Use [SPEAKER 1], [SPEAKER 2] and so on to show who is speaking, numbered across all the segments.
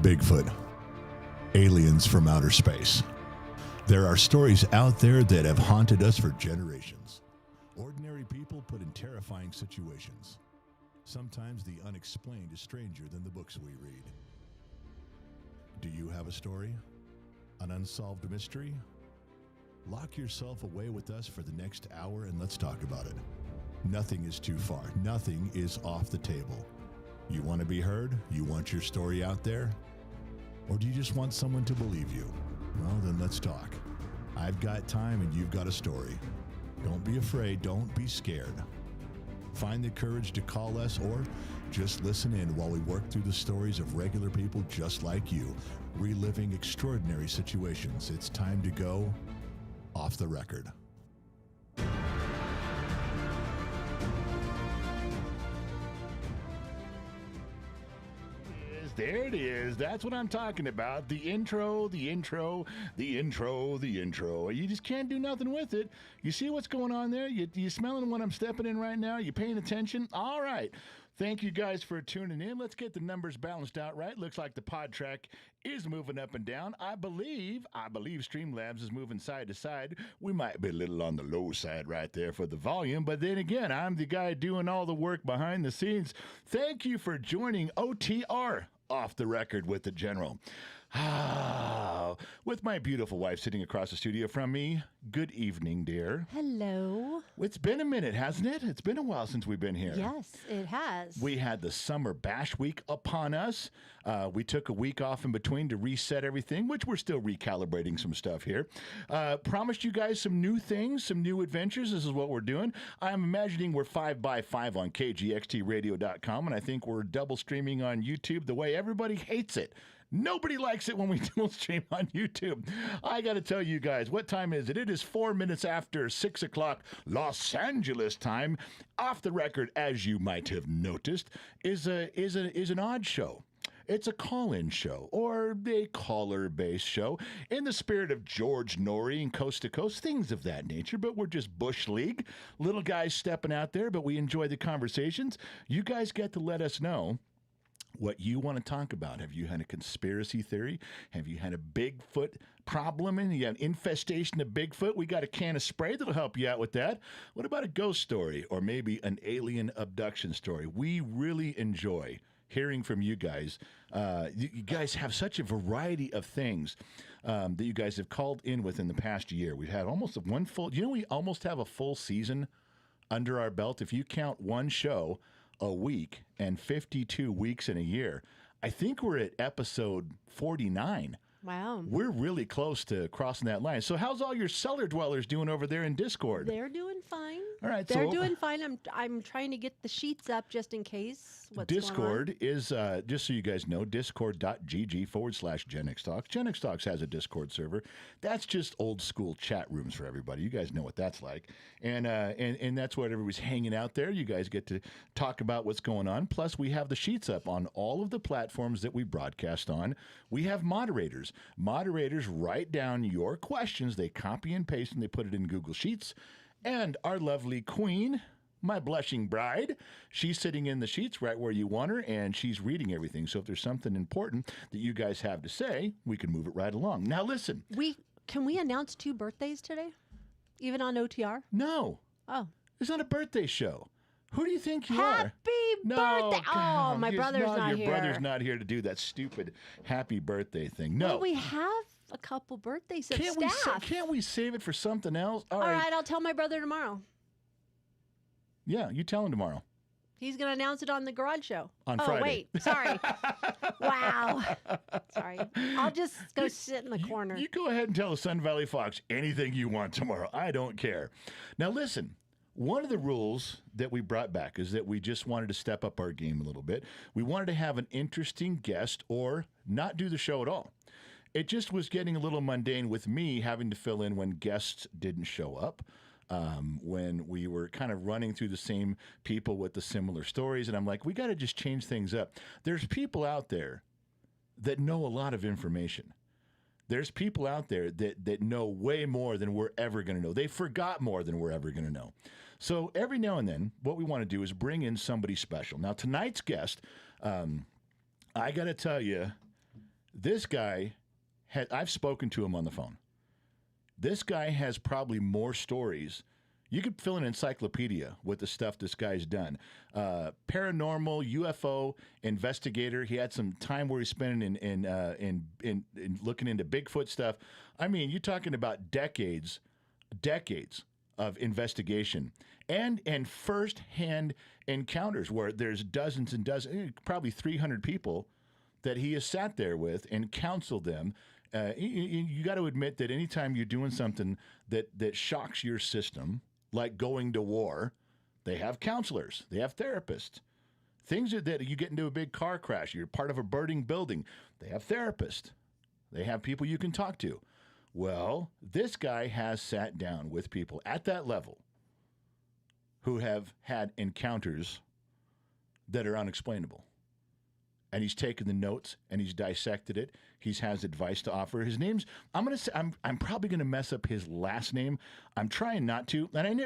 [SPEAKER 1] Bigfoot, aliens from outer space. There are stories out there that have haunted us for generations. Ordinary people put in terrifying situations. Sometimes the unexplained is stranger than the books we read. Do you have a story? An unsolved mystery? Lock yourself away with us for the next hour and let's talk about it. Nothing is too far. Nothing is off the table. You want to be heard? You want your story out there? Or do you just want someone to believe you? Well, then let's talk. I've got time and you've got a story. Don't be afraid. Don't be scared. Find the courage to call us or just listen in while we work through the stories of regular people just like you, reliving extraordinary situations. It's time to go off the record.
[SPEAKER 2] There it is. That's what I'm talking about. The intro. You just can't do nothing with it. You see what's going on there? You smelling what I'm stepping in right now? You paying attention? All right. Thank you guys for tuning in. Let's get the numbers balanced out right. Looks like the pod track is moving up and down. I believe Streamlabs is moving side to side. We might be a little on the low side right there for the volume, but then again, I'm the guy doing all the work behind the scenes. Thank you for joining OTR, Off the Record with the General. With my beautiful wife sitting across the studio from me. Good evening, dear.
[SPEAKER 3] Hello.
[SPEAKER 2] It's been a minute, hasn't it? It's been a while since we've been here.
[SPEAKER 3] Yes, it has.
[SPEAKER 2] We had the Summer Bash Week upon us. We took a week off in between to reset everything, which we're still recalibrating some stuff here. Promised you guys some new things, some new adventures. This is what we're doing. I'm imagining we're 5x5 on KGXTradio.com, and I think we're double streaming on YouTube the way everybody hates it. Nobody likes it when we dual stream on YouTube. I got to tell you guys, what time is it? It is 4 minutes after 6 o'clock Los Angeles time. Off the Record, as you might have noticed, is an odd show. It's a call-in show or a caller-based show in the spirit of George Norrie and Coast to Coast, things of that nature. But we're just Bush League, little guys stepping out there, but we enjoy the conversations. You guys get to let us know what you want to talk about. Have you had a conspiracy theory? Have you had a Bigfoot problem and you have an infestation of Bigfoot? We got a can of spray that'll help you out with that. What about a ghost story or maybe an alien abduction story? We really enjoy hearing from you guys. You guys have such a variety of things that you guys have called in with in the past year. We've had almost we almost have a full season under our belt. If you count one show a week and 52 weeks in a year, I think we're at episode 49.
[SPEAKER 3] Wow.
[SPEAKER 2] We're really close to crossing that line. So how's all your cellar dwellers doing over there in Discord?
[SPEAKER 3] They're doing fine.
[SPEAKER 2] All right.
[SPEAKER 3] They're doing fine. I'm trying to get the sheets up just in case. What's
[SPEAKER 2] Discord is, just so you guys know, discord.gg/GenXTalks. GenXTalks has a Discord server. That's just old school chat rooms for everybody. You guys know what that's like. And that's what everybody's hanging out there. You guys get to talk about what's going on. Plus, we have the sheets up on all of the platforms that we broadcast on. We have moderators. Moderators write down your questions. They copy and paste, and they put it in Google Sheets. And our lovely queen, my blushing bride, she's sitting in the sheets right where you want her, and she's reading everything. So if there's something important that you guys have to say, we can move it right along. Now, listen.
[SPEAKER 3] Can we announce 2 birthdays today? Even on OTR?
[SPEAKER 2] No.
[SPEAKER 3] Oh.
[SPEAKER 2] It's not a birthday show. Who do you think you
[SPEAKER 3] are? Happy birthday!
[SPEAKER 2] No,
[SPEAKER 3] my brother's not here.
[SPEAKER 2] Your brother's not here to do that stupid happy birthday thing. No.
[SPEAKER 3] Well, we have a couple birthdays of staff.
[SPEAKER 2] Can't we save it for something else?
[SPEAKER 3] All right, I'll tell my brother tomorrow.
[SPEAKER 2] Yeah, you tell him tomorrow.
[SPEAKER 3] He's going to announce it on the garage show.
[SPEAKER 2] On Friday.
[SPEAKER 3] Oh, wait. Sorry. Wow. Sorry. I'll just go sit in the corner.
[SPEAKER 2] You go ahead and tell the Sun Valley Fox anything you want tomorrow. I don't care. Now, listen. One of the rules that we brought back is that we just wanted to step up our game a little bit. We wanted to have an interesting guest or not do the show at all. It just was getting a little mundane with me having to fill in when guests didn't show up, when we were kind of running through the same people with the similar stories. And I'm like, we got to just change things up. There's people out there that know a lot of information. There's people out there that know way more than we're ever going to know. They forgot more than we're ever going to know. So every now and then, what we want to do is bring in somebody special. Now, tonight's guest, I got to tell you, This guy, I've spoken to him on the phone. This guy has probably more stories. You could fill an encyclopedia with the stuff this guy's done. Paranormal, UFO investigator. He had some time where he's spending in looking into Bigfoot stuff. I mean, you're talking about decades of investigation and first-hand encounters where there's dozens and dozens, probably 300 people that he has sat there with and counseled them. You got to admit that anytime you're doing something that shocks your system, like going to war, they have counselors, they have therapists. Things that you get into a big car crash, you're part of a burning building, they have therapists. They have people you can talk to. Well, this guy has sat down with people at that level who have had encounters that are unexplainable. And he's taken the notes and he's dissected it. He has advice to offer. His name's I'm probably gonna mess up his last name. I'm trying not to. And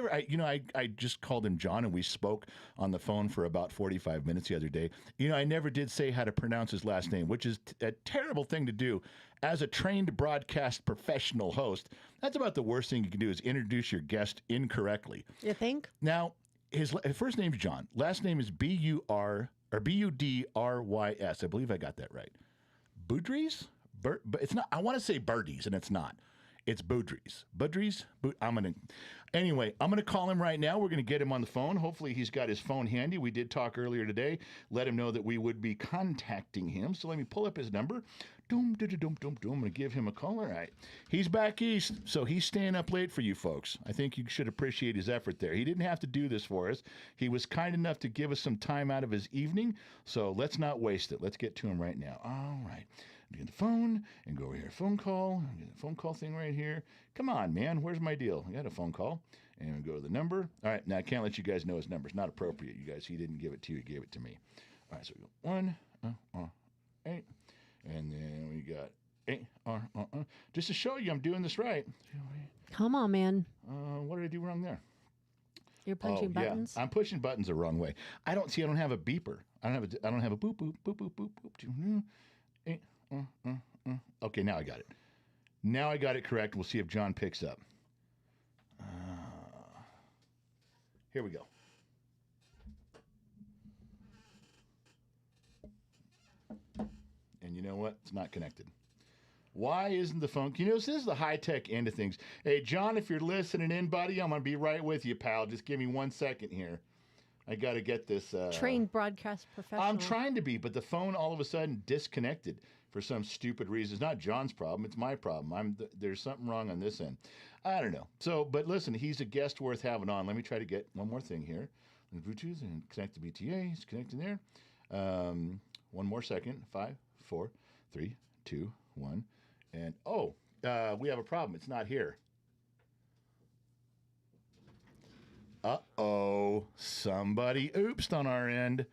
[SPEAKER 2] I just called him John and we spoke on the phone for about 45 minutes the other day. I never did say how to pronounce his last name, which is a terrible thing to do as a trained broadcast professional host. That's about the worst thing you can do is introduce your guest incorrectly.
[SPEAKER 3] You think?
[SPEAKER 2] Now, his first name's John. Last name is Budrys. I believe I got that right. Budrys? It's not. I want to say Birdies, and it's not. It's Budrys. Budrys? Anyway, I'm gonna call him right now. We're gonna get him on the phone. Hopefully, he's got his phone handy. We did talk earlier today. Let him know that we would be contacting him. So let me pull up his number. I'm gonna give him a call. All right. He's back east, so he's staying up late for you folks. I think you should appreciate his effort there. He didn't have to do this for us. He was kind enough to give us some time out of his evening. So let's not waste it. Let's get to him right now. All right. Get the phone and go over here. Phone call. Get the phone call thing right here. Come on, man. Where's my deal? I got a phone call. And we go to the number. All right. Now I can't let you guys know his number. It's not appropriate, you guys. He didn't give it to you. He gave it to me. All right. So we go 1-8. And then we got 8. Just to show you I'm doing this right.
[SPEAKER 3] Come on, man.
[SPEAKER 2] What did I do wrong there?
[SPEAKER 3] You're punching buttons.
[SPEAKER 2] Yeah. I'm pushing buttons the wrong way. I don't have a beeper. I don't have a boop boop boop boop boop boop. 8. Okay, now I got it. Now I got it correct. We'll see if John picks up. Here we go. And you know what? It's not connected. Why isn't the phone? This is the high-tech end of things. Hey, John, if you're listening in, buddy, I'm going to be right with you, pal. Just give me 1 second here. I got to get this.
[SPEAKER 3] Trained broadcast professional.
[SPEAKER 2] I'm trying to be, but the phone all of a sudden disconnected for some stupid reason. It's not John's problem. It's my problem. There's something wrong on this end. I don't know. So, but listen, he's a guest worth having on. Let me try to get one more thing here. Bluetooth and connect to BTA. He's connecting there. 1 more second. 5, 4, 3, 2, 1. And, we have a problem. It's not here. Uh-oh. Somebody oopsed on our end.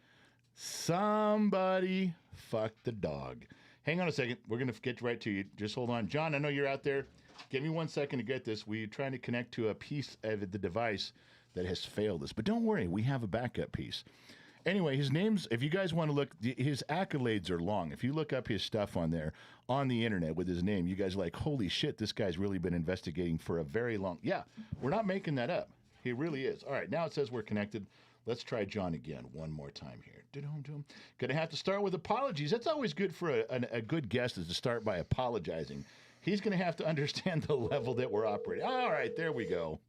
[SPEAKER 2] Somebody fucked the dog. Hang on a second. We're going to get right to you. Just hold on. John, I know you're out there. Give me 1 second to get this. We're trying to connect to a piece of the device that has failed us. But don't worry. We have a backup piece. Anyway, his name's, if you guys want to look, his accolades are long. If you look up his stuff on there, on the internet with his name, you guys are like, holy shit, this guy's really been investigating for a very long, yeah, we're not making that up. He really is. All right, now it says we're connected. Let's try John again one more time here. Gonna have to start with apologies. That's always good for a good guest is to start by apologizing. He's gonna have to understand the level that we're operating. All right, there we go.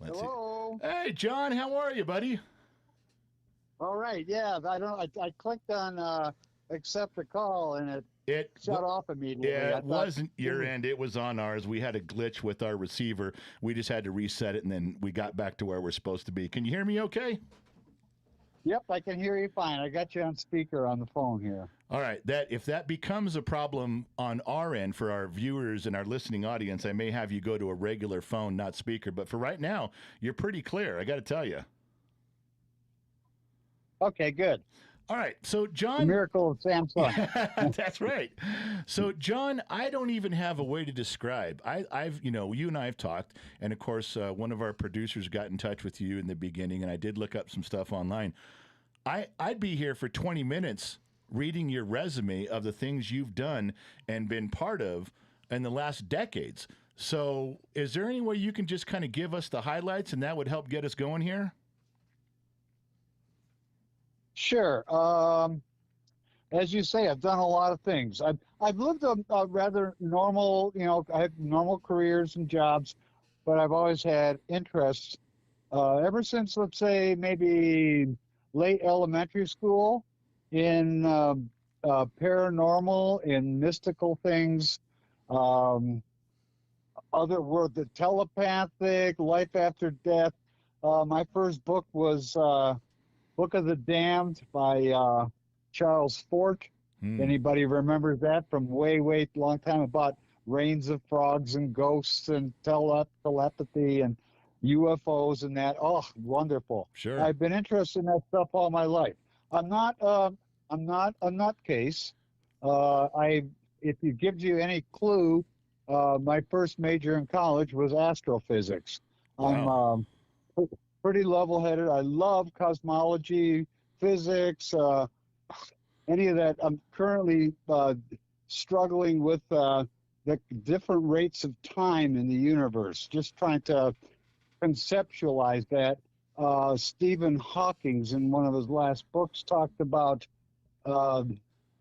[SPEAKER 2] Let's
[SPEAKER 4] Hello.
[SPEAKER 2] See. Hey, John, how are you, buddy?
[SPEAKER 4] All right. Yeah, I clicked on accept the call and it shut off immediately.
[SPEAKER 2] Yeah, it wasn't your end. It was on ours. We had a glitch with our receiver. We just had to reset it, and then we got back to where we're supposed to be. Can you hear me okay?
[SPEAKER 4] Yep, I can hear you fine. I got you on speaker on the phone here.
[SPEAKER 2] All right. If that becomes a problem on our end for our viewers and our listening audience, I may have you go to a regular phone, not speaker. But for right now, you're pretty clear. I got to tell you.
[SPEAKER 4] Okay, good.
[SPEAKER 2] All right, so John...
[SPEAKER 4] The miracle of Samsung.
[SPEAKER 2] That's right. So, John, I don't even have a way to describe. I've you and I have talked, and of course, one of our producers got in touch with you in the beginning, and I did look up some stuff online. I'd be here for 20 minutes reading your resume of the things you've done and been part of in the last decades. So is there any way you can just kind of give us the highlights, and that would help get us going here?
[SPEAKER 4] Sure. As you say, I've done a lot of things. I've lived a rather normal, I have normal careers and jobs, but I've always had interests ever since, let's say, maybe late elementary school in paranormal, in mystical things, other world, the telepathic, life after death. My first book was Book of the Damned by Charles Fort. Anybody remembers that from way long time, about rains of frogs and ghosts and telepathy and UFOs and that? Oh, wonderful.
[SPEAKER 2] Sure.
[SPEAKER 4] I've been interested in that stuff all my life. I'm not a nutcase. If it gives you any clue, my first major in college was astrophysics.
[SPEAKER 2] Wow.
[SPEAKER 4] I'm pretty level-headed. I love cosmology, physics, any of that. I'm currently struggling with the different rates of time in the universe, just trying to conceptualize that. Stephen Hawking, in one of his last books, talked about,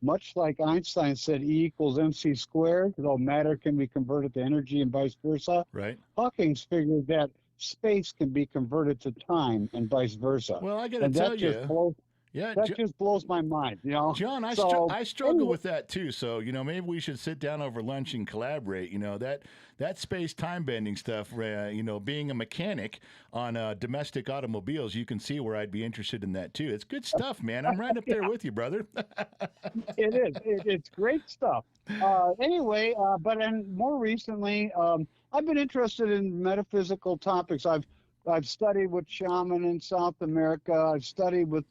[SPEAKER 4] much like Einstein said, E equals mc squared, though matter can be converted to energy and vice versa.
[SPEAKER 2] Right.
[SPEAKER 4] Hawking figured that space can be converted to time and vice versa.
[SPEAKER 2] Well, I got to tell you.
[SPEAKER 4] That just blows my mind,
[SPEAKER 2] John, I struggle with that too. So, maybe we should sit down over lunch and collaborate. That space time bending stuff, being a mechanic on domestic automobiles, you can see where I'd be interested in that too. It's good stuff, man. I'm right up there with you, brother.
[SPEAKER 4] It is. It's great stuff. Anyway, but more recently, I've been interested in metaphysical topics. I've studied with shaman in South America. I've studied with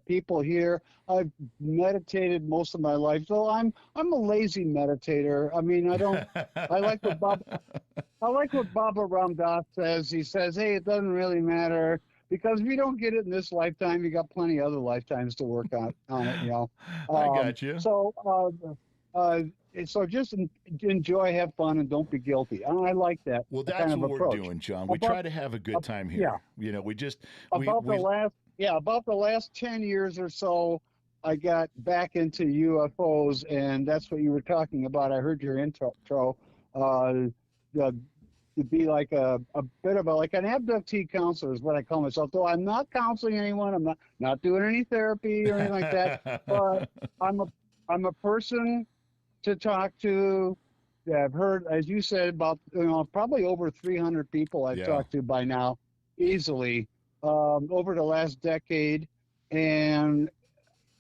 [SPEAKER 4] people here. I've meditated most of my life, so I'm a lazy meditator. I mean, I like what Baba Ram Dass says. He says, "Hey, it doesn't really matter, because if you don't get it in this lifetime, you got plenty of other lifetimes to work on it."
[SPEAKER 2] I got you.
[SPEAKER 4] So just enjoy, have fun, and don't be guilty. I like that.
[SPEAKER 2] Well, that's
[SPEAKER 4] kind of
[SPEAKER 2] what
[SPEAKER 4] approach.
[SPEAKER 2] we're doing, John. We try to have a good time here.
[SPEAKER 4] Yeah.
[SPEAKER 2] About
[SPEAKER 4] the last 10 years or so, I got back into UFOs, and that's what you were talking about. I heard your intro. To be like a bit of like an abductee counselor is what I call myself. Though I'm not counseling anyone. I'm not doing any therapy or anything like that. But I'm a person to talk to. I've heard, as you said, about probably over 300 people I've talked to by now, easily, over the last decade, and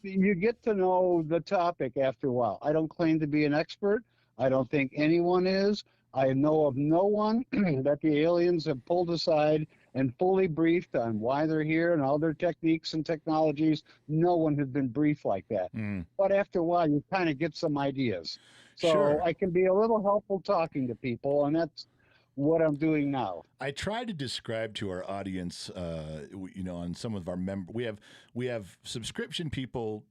[SPEAKER 4] you get to know the topic after a while. I don't claim to be an expert. I don't think anyone is. I know of no one that the aliens have pulled aside and fully briefed on why they're here and all their techniques and technologies. No one has been briefed like that. But after a while, you kind of get some ideas. So
[SPEAKER 2] Sure.
[SPEAKER 4] I can be a little helpful talking to people, and that's what I'm doing now.
[SPEAKER 2] I try to describe to our audience, on some of our we have subscription people.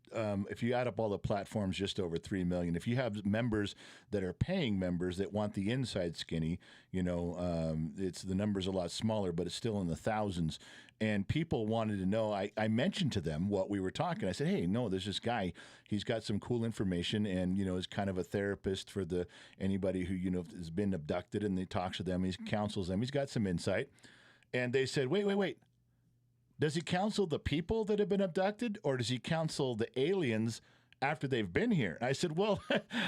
[SPEAKER 2] If you add up all the platforms, just over 3 million. If you have members that are paying members that want the inside skinny, it's the number's a lot smaller, but it's still in the thousands. And people wanted to know, I mentioned to them what we were talking. I said, hey, no, there's this guy. He's got some cool information and, is kind of a therapist for anybody who, has been abducted, and he talks to them. He counsels them. He's got some insight. And they said, wait. Does he counsel the people that have been abducted, or does he counsel the aliens after they've been here? And I said, well,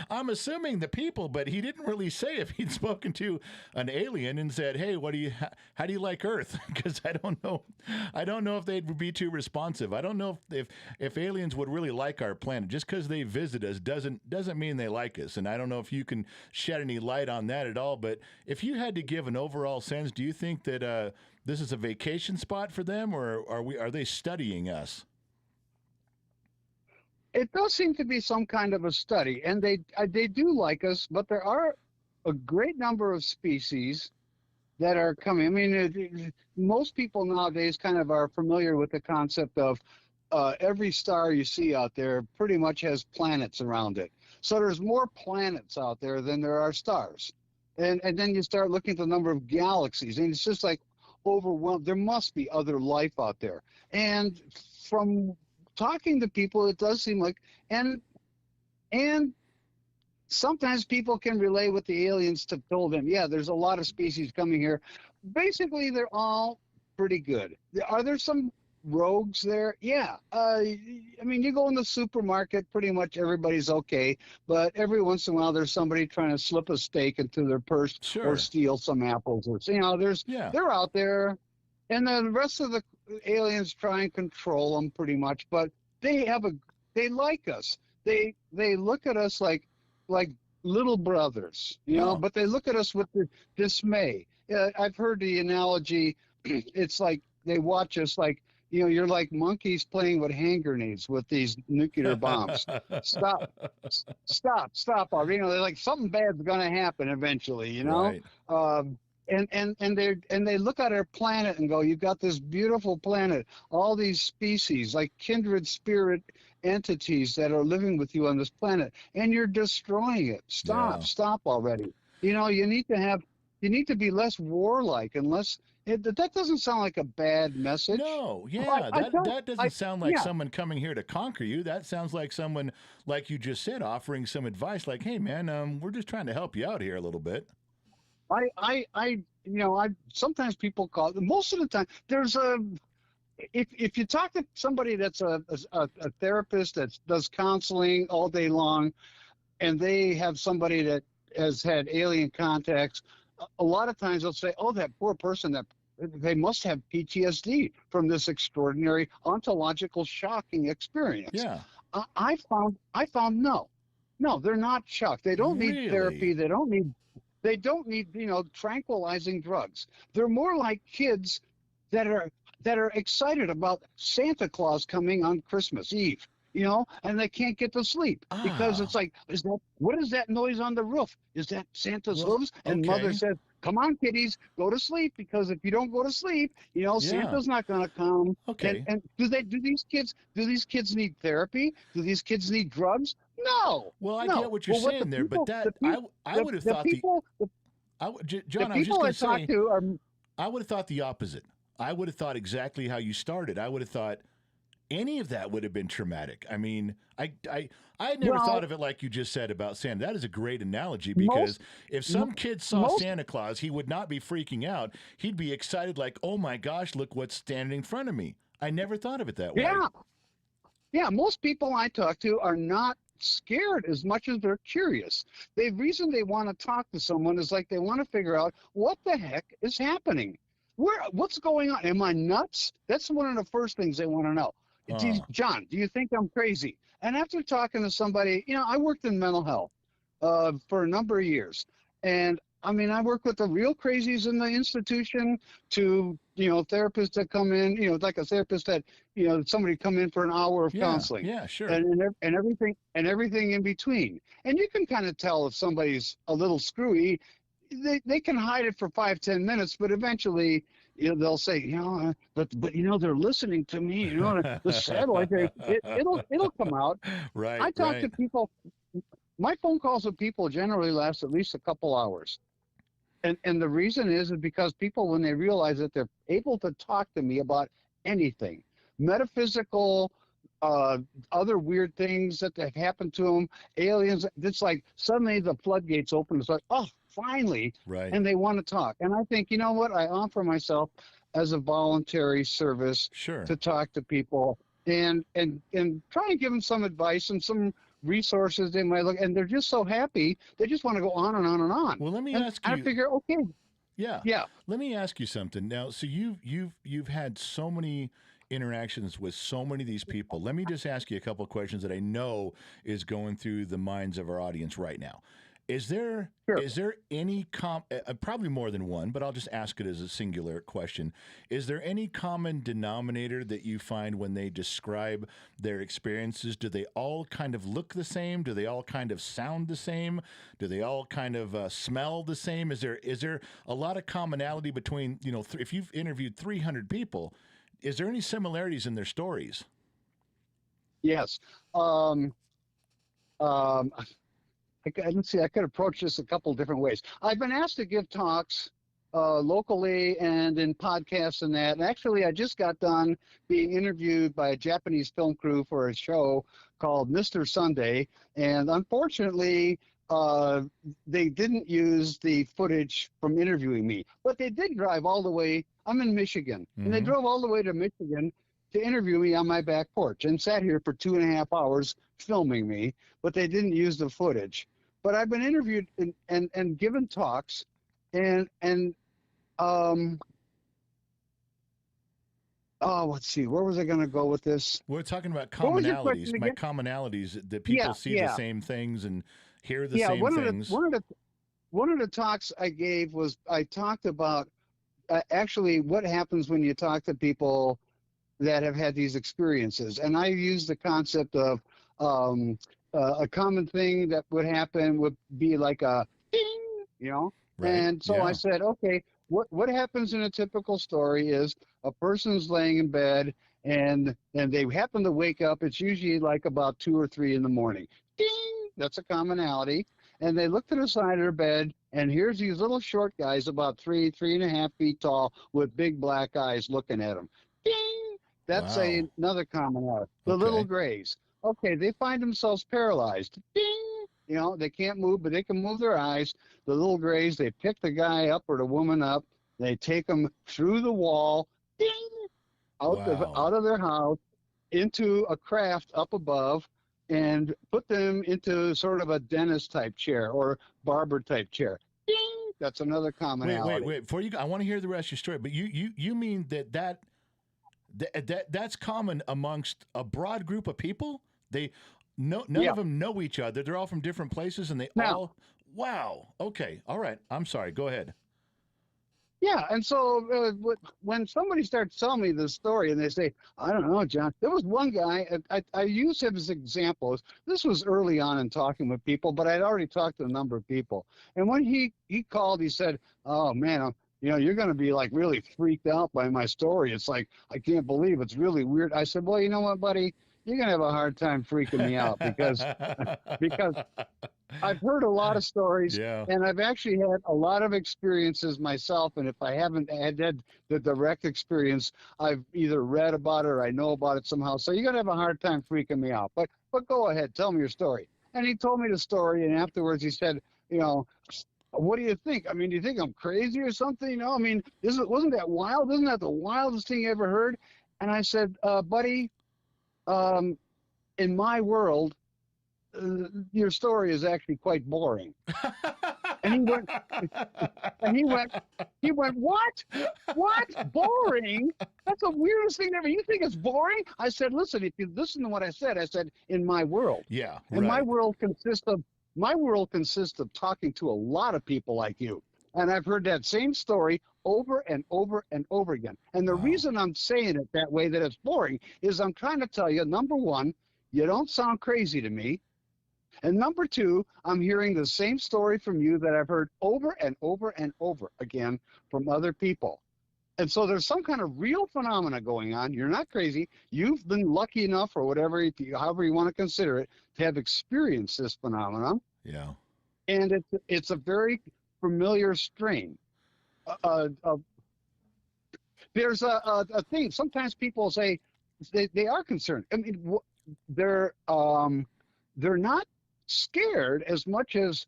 [SPEAKER 2] I'm assuming the people, but he didn't really say if he'd spoken to an alien and said, hey, how do you like Earth? Because I don't know if they'd be too responsive. I don't know if aliens would really like our planet. Just because they visit us doesn't mean they like us. And I don't know if you can shed any light on that at all. But if you had to give an overall sense, do you think that this is a vacation spot for them, or are they studying us?
[SPEAKER 4] It does seem to be some kind of a study, and they do like us, but there are a great number of species that are coming. I mean, most people nowadays kind of are familiar with the concept of every star you see out there pretty much has planets around it. So there's more planets out there than there are stars. And then you start looking at the number of galaxies, and it's just like overwhelmed. There must be other life out there. And from talking to people, it does seem like, and sometimes people can relay with the aliens to told them, yeah, there's a lot of species coming here. Basically, they're all pretty good. Are there some rogues there? Yeah. I mean, you go in the supermarket, pretty much everybody's okay, but every once in a while there's somebody trying to slip a steak into their purse
[SPEAKER 2] Sure.
[SPEAKER 4] or steal some apples, or they're out there, and then the rest of the aliens try and control them pretty much, but they like us. They look at us like little brothers, but they look at us with dismay. I've heard the analogy. It's like they watch us like, you're like monkeys playing with hand grenades with these nuclear bombs. Stop already. They're like, something bad's going to happen eventually,
[SPEAKER 2] Right.
[SPEAKER 4] And they look at our planet and go, you've got this beautiful planet, all these species, like kindred spirit entities that are living with you on this planet, and you're destroying it. Stop already. You need to be less warlike and less. That doesn't sound like a bad message.
[SPEAKER 2] No, that doesn't sound like someone coming here to conquer you. That sounds like someone, like you just said, offering some advice, like, "Hey, man, we're just trying to help you out here a little bit."
[SPEAKER 4] I sometimes people call. Most of the time, there's if you talk to somebody that's a therapist that does counseling all day long, and they have somebody that has had alien contacts, a lot of times they'll say, "Oh, that poor person, that they must have PTSD from this extraordinary ontological shocking experience."
[SPEAKER 2] Yeah.
[SPEAKER 4] I found no, they're not shocked. They don't need
[SPEAKER 2] Really?
[SPEAKER 4] therapy. They don't need tranquilizing drugs. They're more like kids that are excited about Santa Claus coming on Christmas Eve, and they can't get to sleep because it's like, what is that noise on the roof? Is that Santa's hooves? And
[SPEAKER 2] okay.
[SPEAKER 4] Mother says, "Come on, kiddies, go to sleep, because if you don't go to sleep, Santa's not going to come."
[SPEAKER 2] Okay.
[SPEAKER 4] And do these kids need therapy? Do these kids need drugs? No.
[SPEAKER 2] Well, I
[SPEAKER 4] no.
[SPEAKER 2] get what you're saying there, but I would have thought John, I was just going to say, I would have thought the opposite. I would have thought exactly how you started. I would have thought any of that would have been traumatic. I mean, I had never thought of it like you just said about Santa. That is a great analogy, because if some kid saw Santa Claus, he would not be freaking out. He'd be excited, like, "Oh my gosh, look what's standing in front of me." I never thought of it that way.
[SPEAKER 4] Yeah. Most people I talk to are not scared as much as they're curious. The reason they want to talk to someone is like they want to figure out what the heck is happening. What's going on? Am I nuts? That's one of the first things they want to know. John, do you think I'm crazy? And after talking to somebody, I worked in mental health for a number of years. And I mean, I work with the real crazies in the institution to, therapists that come in, like a therapist that, somebody come in for an hour of counseling.
[SPEAKER 2] Yeah, sure.
[SPEAKER 4] And everything in between. And you can kind of tell if somebody's a little screwy. They can hide it for 5-10 minutes, but eventually, they'll say, but they're listening to me. The satellite, it'll come out.
[SPEAKER 2] Right.
[SPEAKER 4] I talk to people. My phone calls with people generally last at least a couple hours, and the reason is because people, when they realize that they're able to talk to me about anything, metaphysical, other weird things that have happened to them, aliens. It's like suddenly the floodgates open. It's like, oh, finally,
[SPEAKER 2] right.
[SPEAKER 4] And they want to talk. And I think, what? I offer myself as a voluntary service to talk to people and try and give them some advice and some resources they might look. And they're just so happy. They just want to go on and on and on.
[SPEAKER 2] Well, let me ask you.
[SPEAKER 4] I figure, okay.
[SPEAKER 2] Yeah. Let me ask you something now. So you've had so many interactions with so many of these people. Let me just ask you a couple of questions that I know is going through the minds of our audience right now. Is there any probably more than one, but I'll just ask it as a singular question. Is there any common denominator that you find when they describe their experiences? Do they all kind of look the same? Do they all kind of sound the same? Do they all kind of smell the same? Is there a lot of commonality between, if you've interviewed 300 people, is there any similarities in their stories?
[SPEAKER 4] Yes. Um, um, let's see. I could approach this a couple different ways. I've been asked to give talks locally and in podcasts and that. And actually, I just got done being interviewed by a Japanese film crew for a show called Mr. Sunday. And unfortunately, they didn't use the footage from interviewing me, but they did drive all the way. I'm in Michigan, and they drove all the way to Michigan to interview me on my back porch and sat here for 2.5 hours filming me, but they didn't use the footage. But I've been interviewed and given talks, and let's see, where was I going to go with this?
[SPEAKER 2] We're talking about
[SPEAKER 4] What was your
[SPEAKER 2] commonalities.
[SPEAKER 4] question
[SPEAKER 2] My
[SPEAKER 4] again?
[SPEAKER 2] commonalities that people see the same things and hear the
[SPEAKER 4] Yeah,
[SPEAKER 2] same things.
[SPEAKER 4] one of the talks I gave was I talked about actually what happens when you talk to people that have had these experiences, and I used the concept of a common thing that would happen would be like a ding, you know.
[SPEAKER 2] Right.
[SPEAKER 4] And so
[SPEAKER 2] Yeah.
[SPEAKER 4] I said, okay, what happens in a typical story is a person's laying in bed and they happen to wake up. It's usually like about 2 or 3 in the morning. Ding! That's a commonality. And they look to the side of their bed, and here's these little short guys about 3.5 feet tall with big black eyes looking at them. Ding! That's
[SPEAKER 2] Wow.
[SPEAKER 4] another commonality. The
[SPEAKER 2] Okay.
[SPEAKER 4] little grays. Okay, they find themselves paralyzed. Ding! You know, they can't move, but they can move their eyes. The little grays, they pick the guy up or the woman up. They take them through the wall, ding,
[SPEAKER 2] Wow.
[SPEAKER 4] out of their house into a craft up above and put them into sort of a dentist type chair or barber type chair. Ding! That's another commonality.
[SPEAKER 2] Wait. Before you go, I want to hear the rest of your story. But you mean that's common amongst a broad group of people? None
[SPEAKER 4] Yeah.
[SPEAKER 2] of them know each other. They're all from different places, and they
[SPEAKER 4] Now-
[SPEAKER 2] all. Wow. Okay. All right. I'm sorry. Go ahead.
[SPEAKER 4] Yeah, and so when somebody starts telling me this story and they say, I don't know, John, there was one guy, I use him as examples. This was early on in talking with people, but I'd already talked to a number of people. And when he called, he said, oh, man, you're going to be like really freaked out by my story. It's like, I can't believe it's really weird. I said, well, you know what, buddy? You're going to have a hard time freaking me out because I've heard a lot of stories,
[SPEAKER 2] Yeah.
[SPEAKER 4] and I've actually had a lot of experiences myself. And if I haven't had the direct experience, I've either read about it or I know about it somehow. So you're gonna have a hard time freaking me out. But go ahead, tell me your story. And he told me the story, and afterwards he said, what do you think? I mean, do you think I'm crazy or something? I mean, wasn't that wild? Isn't that the wildest thing you ever heard? And I said, buddy, in my world, your story is actually quite boring. And he went, what? What? Boring? That's the weirdest thing ever. You think it's boring? I said, listen, if you listen to what I said, in my world.
[SPEAKER 2] Yeah.
[SPEAKER 4] And
[SPEAKER 2] right.
[SPEAKER 4] my world consists of talking to a lot of people like you. And I've heard that same story over and over and over again. And the reason I'm saying it that way, that it's boring, is I'm trying to tell you, number one, you don't sound crazy to me. And number two, I'm hearing the same story from you that I've heard over and over and over again from other people. And so there's some kind of real phenomena going on. You're not crazy. You've been lucky enough, or whatever, however you want to consider it, to have experienced this phenomenon.
[SPEAKER 2] Yeah.
[SPEAKER 4] And it's a very familiar strain. There's a thing. Sometimes people say they are concerned. I mean, they're not scared as much as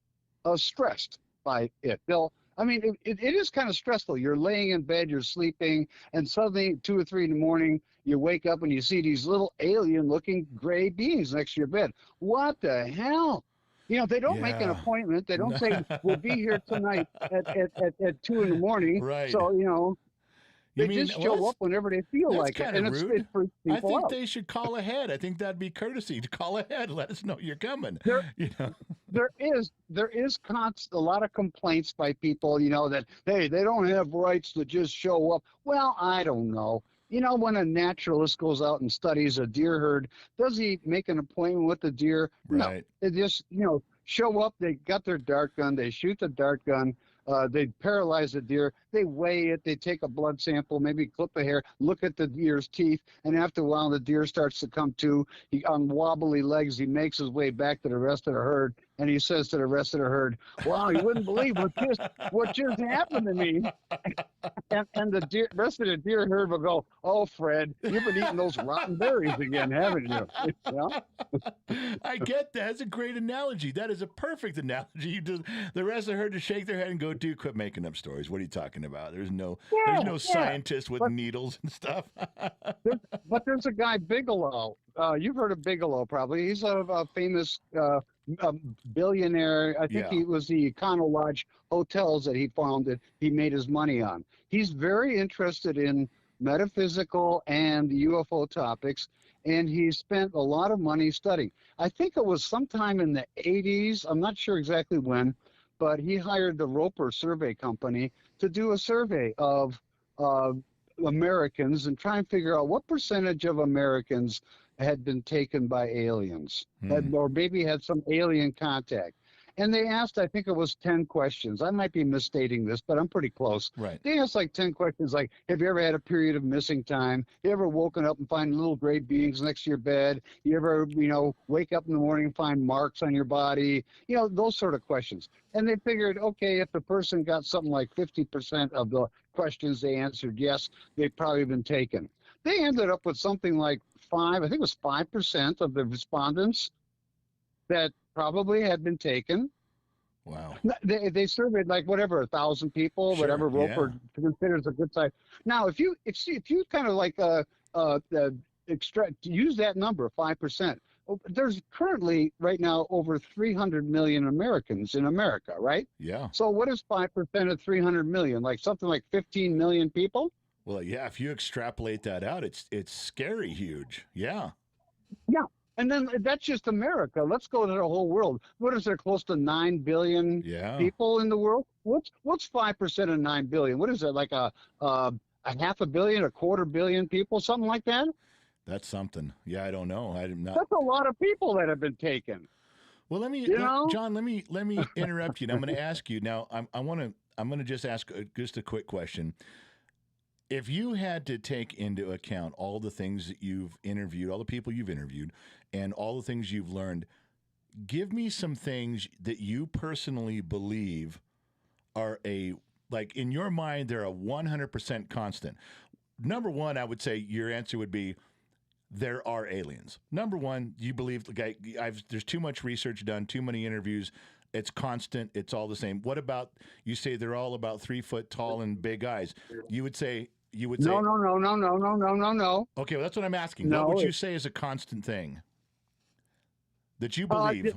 [SPEAKER 4] stressed by it. It is kind of stressful. You're laying in bed, you're sleeping, and suddenly 2 or 3 in the morning, you wake up and you see these little alien-looking gray beings next to your bed. What the hell? They don't make an
[SPEAKER 2] Yeah.
[SPEAKER 4] appointment. They don't say, we'll be here tonight at 2 in the morning.
[SPEAKER 2] Right.
[SPEAKER 4] So, they
[SPEAKER 2] mean-
[SPEAKER 4] just
[SPEAKER 2] well,
[SPEAKER 4] show
[SPEAKER 2] that's-
[SPEAKER 4] up whenever they feel
[SPEAKER 2] that's
[SPEAKER 4] like it.
[SPEAKER 2] kinda
[SPEAKER 4] And
[SPEAKER 2] rude.
[SPEAKER 4] it freaks people
[SPEAKER 2] I think
[SPEAKER 4] out.
[SPEAKER 2] they should call ahead. I think that'd be courtesy to call ahead. Let us know you're coming.
[SPEAKER 4] There-
[SPEAKER 2] You know?
[SPEAKER 4] There is a lot of complaints by people, that, hey, they don't have rights to just show up. Well, I don't know. When a naturalist goes out and studies a deer herd, does he make an appointment with the deer?
[SPEAKER 2] Right.
[SPEAKER 4] No. They just, show up. They got their dart gun. They shoot the dart gun. They paralyze the deer. They weigh it. They take a blood sample, maybe clip a hair, look at the deer's teeth, and after a while, the deer starts to come to. On wobbly legs, he makes his way back to the rest of the herd, and he says to the rest of the herd, "Wow, you wouldn't believe what just happened to me." And the rest of the deer herd will go, "Oh, Fred, you've been eating those rotten berries again, haven't you?"
[SPEAKER 2] I get that. That's a great analogy. That is a perfect analogy. The rest of the herd to shake their head and go, "Dude, quit making up stories. What are you talking about? There's no scientist with needles and stuff."
[SPEAKER 4] But there's a guy, Bigelow. You've heard of Bigelow, probably. He's a famous billionaire. I think he was the Econo Lodge hotels that he founded. He made his money on. He's very interested in metaphysical and UFO topics, and he spent a lot of money studying. I think it was sometime in the 80s. I'm not sure exactly when, but he hired the Roper Survey Company to do a survey of Americans and try and figure out what percentage of Americans had been taken by aliens, or maybe had some alien contact. And they asked, I think it was 10 questions. I might be misstating this, but I'm pretty close.
[SPEAKER 2] Right.
[SPEAKER 4] They asked like 10 questions like, have you ever had a period of missing time? You ever woken up and find little gray beings next to your bed? You ever, wake up in the morning and find marks on your body? Those sort of questions. And they figured, okay, if the person got something like 50% of the questions they answered yes, they'd probably been taken. They ended up with something like 5% of the respondents that probably had been taken.
[SPEAKER 2] Wow.
[SPEAKER 4] They surveyed like 1,000 people,
[SPEAKER 2] Sure,
[SPEAKER 4] whatever Roper considers a good size. Now, if you kind of like use that number, 5%. There's currently right now over 300 million Americans in America, right?
[SPEAKER 2] Yeah.
[SPEAKER 4] So what is 5% of 300 million? Like something like 15 million people?
[SPEAKER 2] Well, yeah. If you extrapolate that out, it's scary huge. Yeah.
[SPEAKER 4] Yeah. And then that's just America. Let's go to the whole world. What is there, close to 9 billion people in the world? What's 5% of 9 billion? What is it, like a half a billion, a quarter billion people, something like that?
[SPEAKER 2] That's something. Yeah, I don't know. I'm not.
[SPEAKER 4] That's a lot of people that have been taken.
[SPEAKER 2] Well, John, let me interrupt you. And I'm going to ask you now. I'm going to just ask just a quick question. If you had to take into account all the things that you've interviewed, all the people you've interviewed, and all the things you've learned, give me some things that you personally believe are in your mind, they're a 100% constant. Number one, I would say your answer would be there are aliens. Number one, you believe there's too much research done, too many interviews. It's constant. It's all the same. What about, you say they're all about 3 foot tall and big eyes. You would say. No. Okay, well, that's what I'm asking.
[SPEAKER 4] No,
[SPEAKER 2] what would you say is a constant thing that you believe?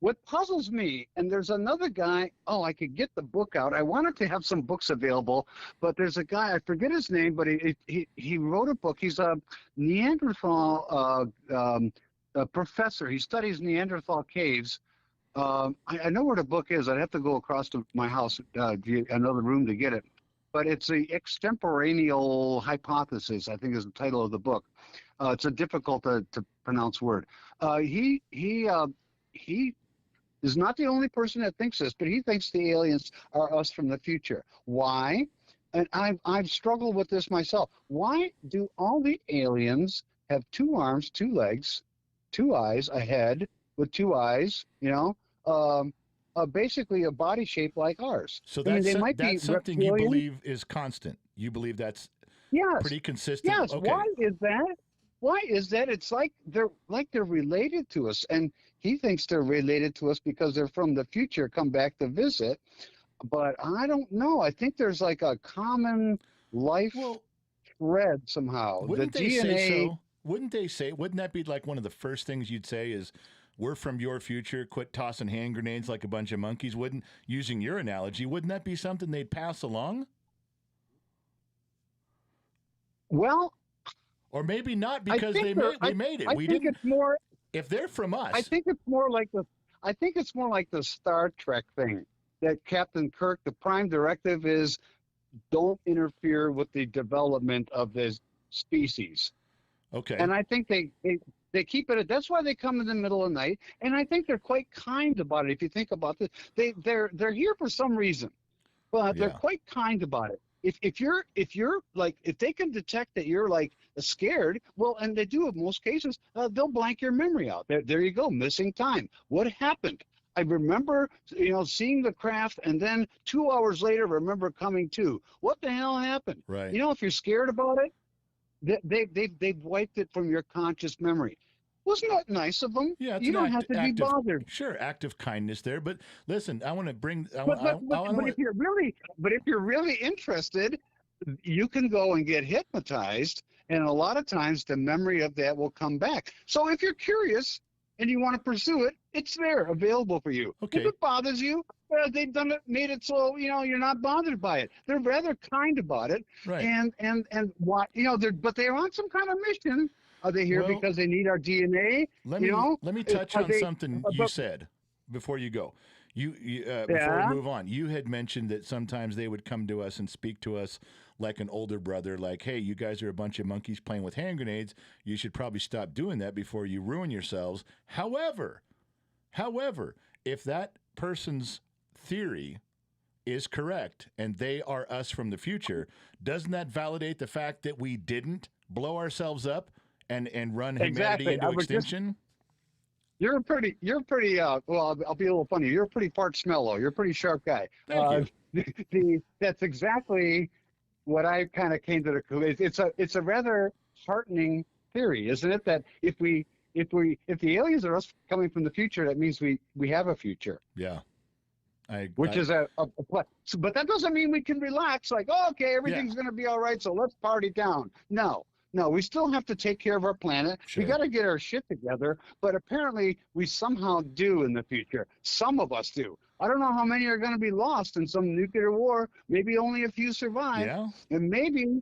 [SPEAKER 4] What puzzles me, and there's another guy, I could get the book out. I wanted to have some books available, but there's a guy, I forget his name, but he wrote a book. He's a Neanderthal professor. He studies Neanderthal caves. I know where the book is. I'd have to go across to my house, another room to get it. But it's the extemporaneal hypothesis, I think is the title of the book. It's a difficult to pronounce word. He is not the only person that thinks this, but he thinks the aliens are us from the future. Why? And I've struggled with this myself. Why do all the aliens have 2 arms, 2 legs, 2 eyes, a head with 2 eyes, basically a body shape like ours?
[SPEAKER 2] So that's something you believe is constant. You believe that's pretty consistent?
[SPEAKER 4] Yes. Okay. Why is that? It's like they're related to us, and he thinks they're related to us because they're from the future, come back to visit. But I don't know. I think there's like a common life thread somehow.
[SPEAKER 2] Wouldn't they say so? Wouldn't that be like one of the first things you'd say is, we're from your future, quit tossing hand grenades like a bunch of monkeys? Using your analogy, wouldn't that be something they'd pass along?
[SPEAKER 4] Well,
[SPEAKER 2] or maybe not, because they made it.
[SPEAKER 4] We didn't. It's more,
[SPEAKER 2] if they're from us,
[SPEAKER 4] I think it's more like the Star Trek thing that Captain Kirk, the prime directive is, don't interfere with the development of this species.
[SPEAKER 2] Okay.
[SPEAKER 4] And I think they keep it. That's why they come in the middle of the night, and I think they're quite kind about it. If you think about this, they're here for some reason. but they're
[SPEAKER 2] Yeah.
[SPEAKER 4] quite kind about it. If you're like, if they can detect that you're like scared, well, and they do in most cases, they'll blank your memory out. There you go, missing time. What happened? I remember, seeing the craft, and then 2 hours later, remember coming to. What the hell happened?
[SPEAKER 2] Right.
[SPEAKER 4] If you're scared about it, they've wiped it from your conscious memory. Wasn't that nice of them?
[SPEAKER 2] Yeah, it's
[SPEAKER 4] You
[SPEAKER 2] an
[SPEAKER 4] don't have to be
[SPEAKER 2] act of,
[SPEAKER 4] bothered.
[SPEAKER 2] sure, act of kindness there. But listen, I want to bring.
[SPEAKER 4] But if you're really interested, you can go and get hypnotized, and a lot of times the memory of that will come back. So if you're curious and you want to pursue it, it's there, available for you.
[SPEAKER 2] Okay.
[SPEAKER 4] If it bothers you, they've made it so you're not bothered by it. They're rather kind about it,
[SPEAKER 2] Right.
[SPEAKER 4] and what but they're on some kind of mission. Are they here
[SPEAKER 2] Well,
[SPEAKER 4] because they need our DNA?
[SPEAKER 2] Let me touch
[SPEAKER 4] Are
[SPEAKER 2] on
[SPEAKER 4] they-
[SPEAKER 2] something you said before you go. Before
[SPEAKER 4] Yeah?
[SPEAKER 2] we move on, you had mentioned that sometimes they would come to us and speak to us like an older brother, like, "Hey, you guys are a bunch of monkeys playing with hand grenades. You should probably stop doing that before you ruin yourselves." However, if that person's theory is correct and they are us from the future, doesn't that validate the fact that we didn't blow ourselves up and run humanity
[SPEAKER 4] Exactly.
[SPEAKER 2] into extinction?
[SPEAKER 4] You're pretty. Well, I'll be a little funny. You're a pretty part smello. You're a pretty sharp guy.
[SPEAKER 2] Thank
[SPEAKER 4] you. That's exactly what I kind of came to the conclusion. It's a rather heartening theory, isn't it? That if the aliens are us coming from the future, that means we have a future.
[SPEAKER 2] Yeah.
[SPEAKER 4] But that doesn't mean we can relax. Like, oh, okay, everything's going to be all right, so let's party down. No, we still have to take care of our planet.
[SPEAKER 2] Sure.
[SPEAKER 4] We got to get our shit together. But apparently, we somehow do in the future. Some of us do. I don't know how many are going to be lost in some nuclear war. Maybe only a few survive.
[SPEAKER 2] Yeah.
[SPEAKER 4] And maybe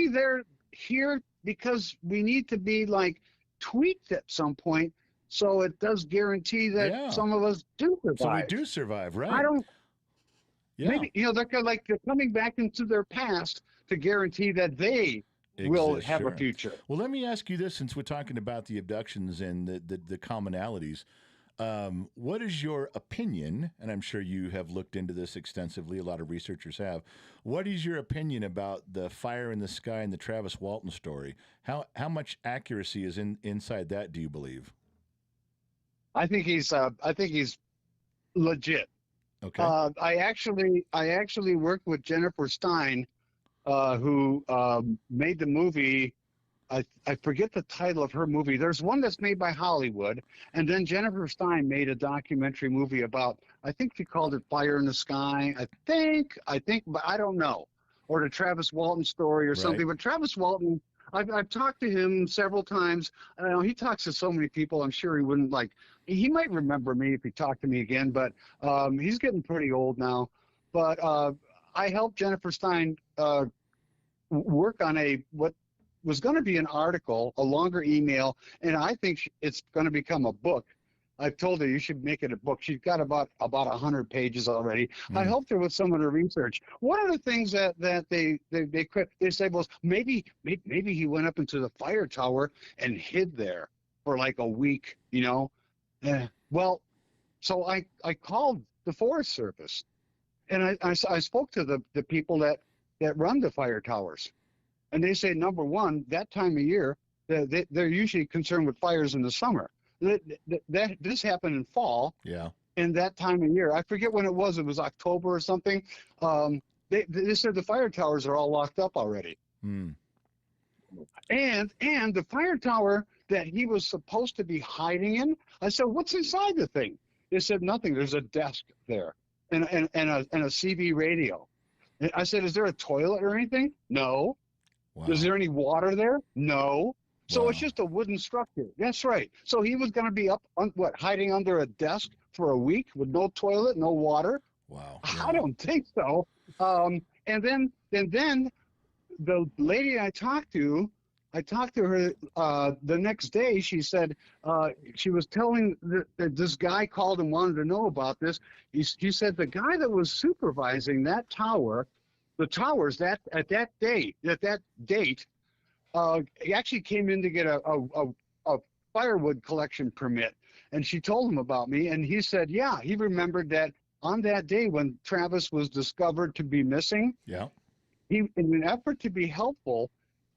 [SPEAKER 4] they're here because we need to be like tweaked at some point. So it does guarantee that some of us do survive.
[SPEAKER 2] So we do survive, right?
[SPEAKER 4] I don't.
[SPEAKER 2] Yeah.
[SPEAKER 4] Maybe they're coming back into their past to guarantee that they will have a future.
[SPEAKER 2] Well, let me ask you this, since we're talking about the abductions and the commonalities. What is your opinion, and I'm sure you have looked into this extensively, a lot of researchers have, what is your opinion about the fire in the sky and the Travis Walton story? How much accuracy is inside that, do you believe?
[SPEAKER 4] I think he's legit.
[SPEAKER 2] Okay.
[SPEAKER 4] I actually worked with Jennifer Stein, who made the movie. I forget the title of her movie. There's one that's made by Hollywood, and then Jennifer Stein made a documentary movie about, I think she called it Fire in the Sky. I think, but I don't know. Or the Travis Walton story or something. But Travis Walton, I've talked to him several times. I know he talks to so many people. I'm sure he wouldn't he might remember me if he talked to me again, but he's getting pretty old now. But I helped Jennifer Stein work on what was going to be an article, a longer email, and I think it's going to become a book. I've told her you should make it a book. She's got about 100 pages already. I helped her with some of the research. One of the things that they said was maybe he went up into the fire tower and hid there for like a week, Well, so I called the Forest Service, and I spoke to the people that run the fire towers. And they say, number one, that time of year, they're usually concerned with fires in the summer. This happened in fall.
[SPEAKER 2] Yeah.
[SPEAKER 4] And that time of year, I forget when it was. It was October or something. They said the fire towers are all locked up already. And the fire tower that he was supposed to be hiding in, I said, what's inside the thing? They said, nothing. There's a desk there and a CB radio. And I said, is there a toilet or anything? No.
[SPEAKER 2] Wow.
[SPEAKER 4] Is there any water there? No. So it's just a wooden structure. That's right. So he was going to be hiding under a desk for a week with no toilet, no water?
[SPEAKER 2] Wow.
[SPEAKER 4] I don't think so. And then the lady I talked to her the next day. She said she was telling that this guy called and wanted to know about this. He said the guy that was supervising that tower, the towers at that date, he actually came in to get a firewood collection permit, and she told him about me, and he said, yeah, he remembered that on that day when Travis was discovered to be missing,
[SPEAKER 2] Yeah.
[SPEAKER 4] he, in an effort to be helpful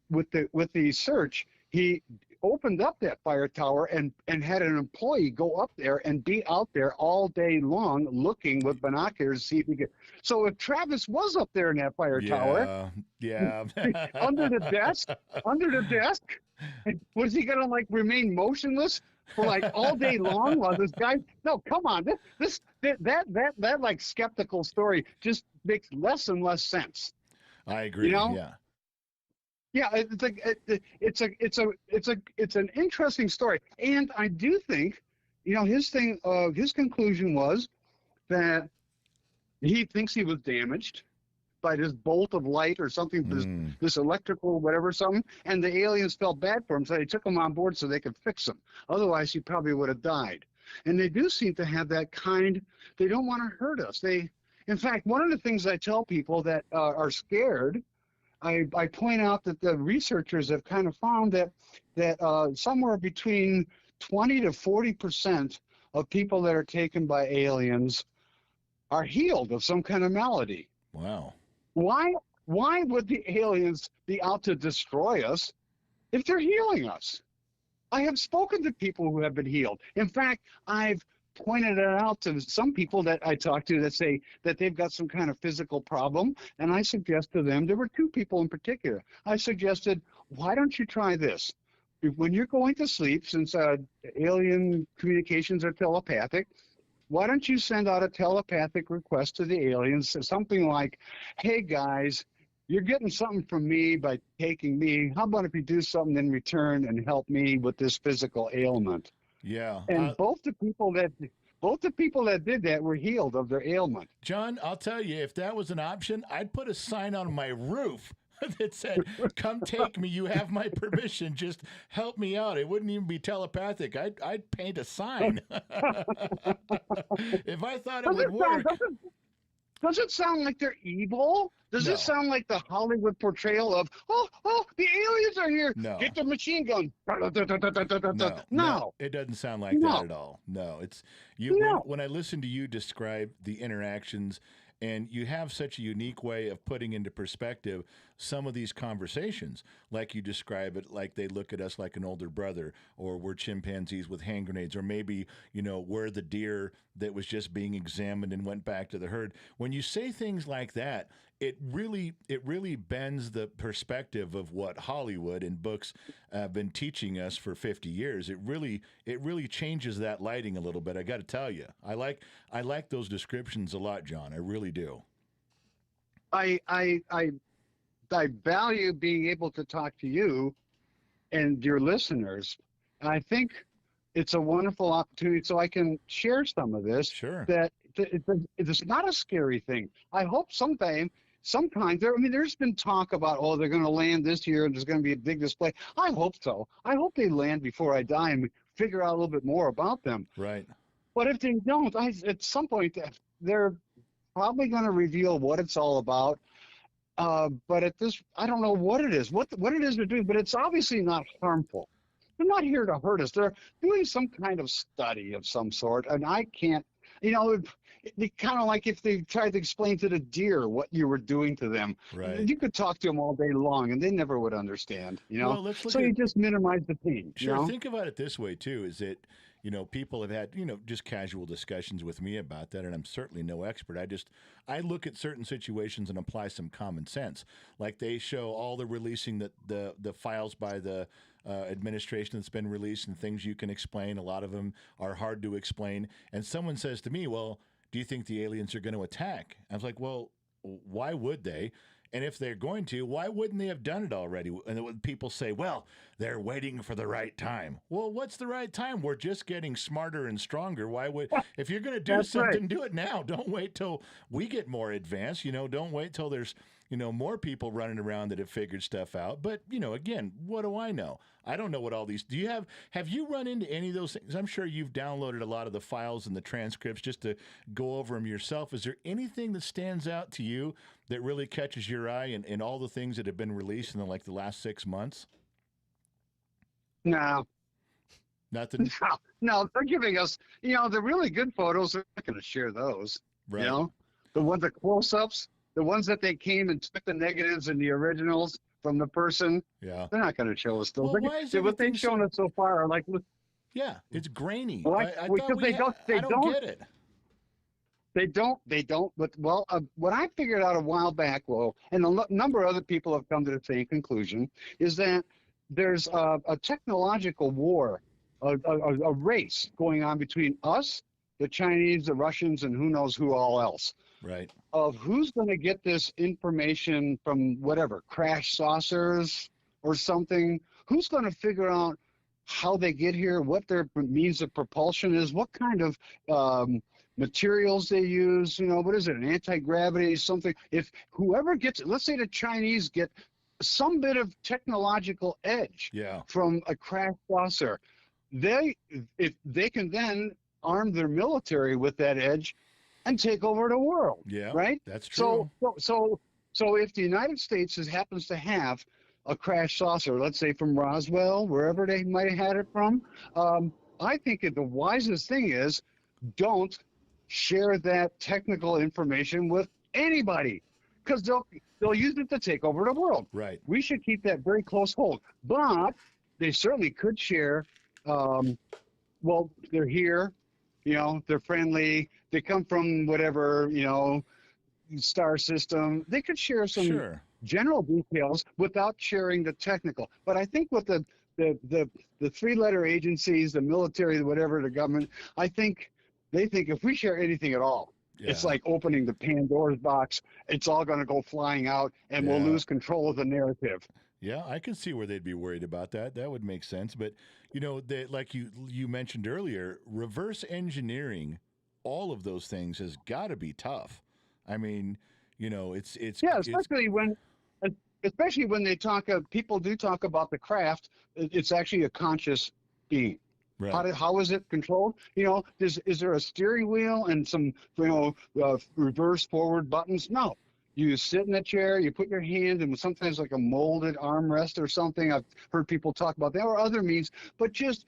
[SPEAKER 4] with the search, he opened up that fire tower and had an employee go up there and be out there all day long looking with binoculars to see if he could. So if Travis was up there in that fire tower,
[SPEAKER 2] Yeah.
[SPEAKER 4] under the desk, was he gonna like remain motionless for like all day long while this guy? No, come on, that like skeptical story just makes less and less sense.
[SPEAKER 2] I agree.
[SPEAKER 4] You know?
[SPEAKER 2] Yeah.
[SPEAKER 4] Yeah, it's an interesting story, and I do think, his conclusion was that he thinks he was damaged by this bolt of light or something, this electrical whatever something, and the aliens felt bad for him, so they took him on board so they could fix him. Otherwise, he probably would have died. And they do seem to have that kind. They don't want to hurt us. In fact, one of the things I tell people that are scared. I point out that the researchers have kind of found that somewhere between 20 to 40% of people that are taken by aliens are healed of some kind of malady.
[SPEAKER 2] Wow.
[SPEAKER 4] Why would the aliens be out to destroy us if they're healing us? I have spoken to people who have been healed. In fact, I've pointed it out to some people that I talk to that say that they've got some kind of physical problem, and I suggest to them, there were two people in particular, I suggested, why don't you try this? When you're going to sleep, since alien communications are telepathic, why don't you send out a telepathic request to the aliens, something like, hey guys, you're getting something from me by taking me. How about if you do something in return and help me with this physical ailment?
[SPEAKER 2] Yeah.
[SPEAKER 4] And both the people that did that were healed of their ailment.
[SPEAKER 2] John, I'll tell you, if that was an option, I'd put a sign on my roof that said, come take me. You have my permission. Just help me out. It wouldn't even be telepathic. I'd paint a sign. If I thought it would work.
[SPEAKER 4] Does it sound like they're evil? Does it sound like the Hollywood portrayal of, the aliens are here.
[SPEAKER 2] No.
[SPEAKER 4] Get the machine gun.
[SPEAKER 2] No, it doesn't sound like that at all. No, it's you. When I listen to you describe the interactions, and you have such a unique way of putting into perspective some of these conversations, like you describe it, like they look at us like an older brother, or we're chimpanzees with hand grenades, or maybe, we're the deer that was just being examined and went back to the herd. When you say things like that, it really bends the perspective of what Hollywood and books have been teaching us for 50 years. It really changes that lighting a little bit. I got to tell you, I like those descriptions a lot, John. I really do.
[SPEAKER 4] I value being able to talk to you and your listeners. I think it's a wonderful opportunity so I can share some of this.
[SPEAKER 2] Sure.
[SPEAKER 4] That it's not a scary thing. I hope sometime there's been talk about, they're going to land this year and there's going to be a big display. I hope so. I hope they land before I die and we figure out a little bit more about them.
[SPEAKER 2] Right.
[SPEAKER 4] But if they don't, at some point they're probably going to reveal what it's all about. But at this, I don't know what it is, what it is they're doing, but it's obviously not harmful. They're not here to hurt us. They're doing some kind of study of some sort, and I can't, it'd kind of like if they tried to explain to the deer what you were doing to them.
[SPEAKER 2] Right.
[SPEAKER 4] You could talk to them all day long, and they never would understand,
[SPEAKER 2] Well, let's look
[SPEAKER 4] so you just minimize the pain.
[SPEAKER 2] Sure. Think about it this way, too, is that, people have had, just casual discussions with me about that, and I'm certainly no expert. I look at certain situations and apply some common sense. Like they show all the releasing the files by the administration that's been released and things you can explain. A lot of them are hard to explain. And someone says to me, well, do you think the aliens are going to attack? I was like, well, why would they? And if they're going to, why wouldn't they have done it already? And people say, well, they're waiting for the right time. Well, what's the right time? We're just getting smarter and stronger. If you're going to do something, do it now. Don't wait till we get more advanced. Don't wait till there's, more people running around that have figured stuff out. But, again, what do I know? I don't know what all these, have you run into any of those things? I'm sure you've downloaded a lot of the files and the transcripts just to go over them yourself. Is there anything that stands out to you that really catches your eye in all the things that have been released in the last 6 months?
[SPEAKER 4] No.
[SPEAKER 2] Nothing?
[SPEAKER 4] No, they're giving us, the really good photos. They're not going to share those.
[SPEAKER 2] Right.
[SPEAKER 4] You know, the ones, the close-ups, the ones that they came and took the negatives and the originals from the person.
[SPEAKER 2] Yeah.
[SPEAKER 4] They're not going to show us those.
[SPEAKER 2] Well, why is
[SPEAKER 4] What
[SPEAKER 2] everything
[SPEAKER 4] they've shown
[SPEAKER 2] so?
[SPEAKER 4] us so far are like,
[SPEAKER 2] Yeah, it's grainy.
[SPEAKER 4] like
[SPEAKER 2] I
[SPEAKER 4] because
[SPEAKER 2] thought we.
[SPEAKER 4] they
[SPEAKER 2] I don't get it.
[SPEAKER 4] They don't. But well, what I figured out a while back, well, and a number of other people have come to the same conclusion, is that there's a technological war, a race going on between us, the Chinese, the Russians, and who knows who all else,
[SPEAKER 2] Right.
[SPEAKER 4] of who's going to get this information from whatever, crash saucers or something. Who's going to figure out how they get here, what their means of propulsion is, what kind of materials they use, you know, what is it, an anti-gravity, something. If whoever gets it, let's say the Chinese get some bit of technological edge
[SPEAKER 2] Yeah.
[SPEAKER 4] from a crash saucer, if they can then arm their military with that edge and take over the world.
[SPEAKER 2] Yeah.
[SPEAKER 4] Right?
[SPEAKER 2] That's true.
[SPEAKER 4] So if the United States happens to have a crash saucer, let's say from Roswell, wherever they might have had it from, I think the wisest thing is don't share that technical information with anybody, because they'll use it to take over the world.
[SPEAKER 2] Right.
[SPEAKER 4] We should keep that very close hold. But they certainly could share. Well, they're here, you know, they're friendly. They come from whatever, you know, star system. They could share some
[SPEAKER 2] Sure.
[SPEAKER 4] general details without sharing the technical. But I think with the three-letter agencies, the military, whatever, the government, I think they think if we share anything at all, it's
[SPEAKER 2] Yeah.
[SPEAKER 4] like opening the Pandora's box. It's all going to go flying out, and we'll
[SPEAKER 2] Yeah.
[SPEAKER 4] lose control of the narrative.
[SPEAKER 2] Yeah, I can see where they'd be worried about that. That would make sense. But you know, like you mentioned earlier, reverse engineering all of those things has got to be tough. I mean, you know, it's
[SPEAKER 4] Yeah, especially when they talk. People do talk about the craft. It's actually a conscious being.
[SPEAKER 2] right.
[SPEAKER 4] How is it controlled? You know, is there a steering wheel and some, you know, reverse forward buttons? No. You sit in a chair, you put your hand in sometimes like a molded armrest or something. I've heard people talk about that, or other means. But just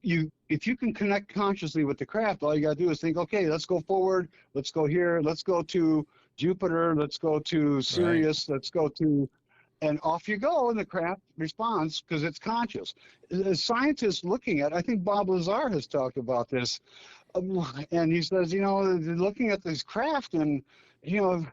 [SPEAKER 4] if you can connect consciously with the craft, all you got to do is think, okay, let's go forward, let's go here, let's go to Jupiter, let's go to Sirius, let's go to, and off you go, and the craft responds because it's conscious. As scientists looking at, I think Bob Lazar has talked about this, and he says, you know, they're looking at this craft, and, you know,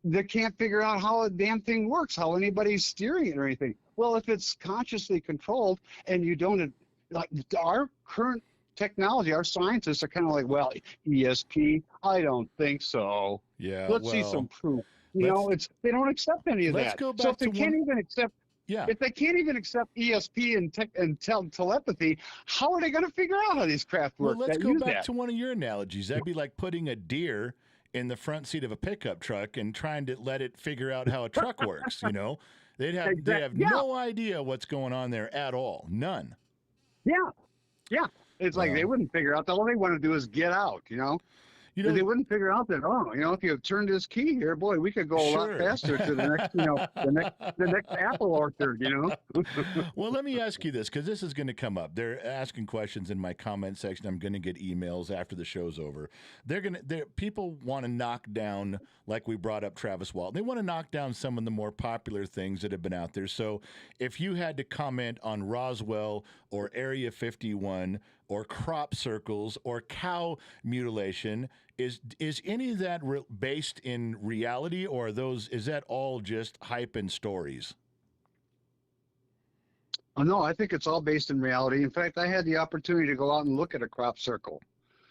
[SPEAKER 4] they can't figure out how a damn thing works, how anybody's steering it or anything. Well, if it's consciously controlled and you don't, like our current technology, our scientists are kind of like, well, ESP, I don't think so.
[SPEAKER 2] Yeah.
[SPEAKER 4] Let's see some proof. You know, they don't accept any of
[SPEAKER 2] let's
[SPEAKER 4] that.
[SPEAKER 2] go back
[SPEAKER 4] So if they
[SPEAKER 2] to
[SPEAKER 4] can't even accept,
[SPEAKER 2] Yeah.
[SPEAKER 4] if they can't even accept ESP and telepathy, how are they going to figure out how these craft
[SPEAKER 2] Well,
[SPEAKER 4] work?
[SPEAKER 2] let's
[SPEAKER 4] that
[SPEAKER 2] go
[SPEAKER 4] use
[SPEAKER 2] back
[SPEAKER 4] that?
[SPEAKER 2] to one of your analogies. That'd be like putting a deer in the front seat of a pickup truck and trying to let it figure out how a truck works. You know, they have
[SPEAKER 4] Yeah.
[SPEAKER 2] no idea what's going on there at all. None.
[SPEAKER 4] Yeah. It's like they wouldn't figure out. All they want to do is get out, you know?
[SPEAKER 2] You know,
[SPEAKER 4] They wouldn't figure out that, oh, you know, if you turn this key here, boy, we could go a lot
[SPEAKER 2] Sure.
[SPEAKER 4] faster to the next, you know, the next apple orchard, you know?
[SPEAKER 2] well, let me ask you this, because this is going to come up. They're asking questions in my comment section. I'm going to get emails after the show's over. People want to knock down, like we brought up Travis Walton. They want to knock down some of the more popular things that have been out there. So if you had to comment on Roswell or Area 51 or crop circles or cow mutilation, is any of that based in reality, or is that all just hype and stories?
[SPEAKER 4] Oh, no, I think it's all based in reality. In fact, I had the opportunity to go out and look at a crop circle.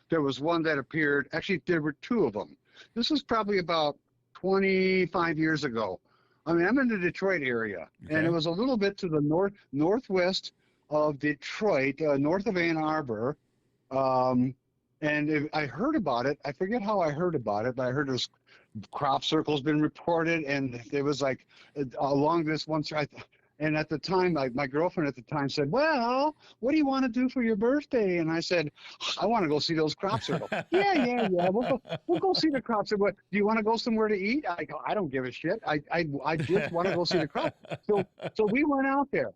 [SPEAKER 4] There was one that appeared, actually, there were two of them. This was probably about 25 years ago. I mean, I'm in the Detroit area, and it was a little bit to the northwest of Detroit, north of Ann Arbor. I heard about it. I forget how I heard about it, but I heard this crop circle's been reported, and there was like along this one side. And at the time, my girlfriend at the time said, well, what do you want to do for your birthday? And I said, I want to go see those crop circles. yeah. We'll go see the crop circle. Do you want to go somewhere to eat? I go, I don't give a shit. I just want to go see the crop. So we went out there.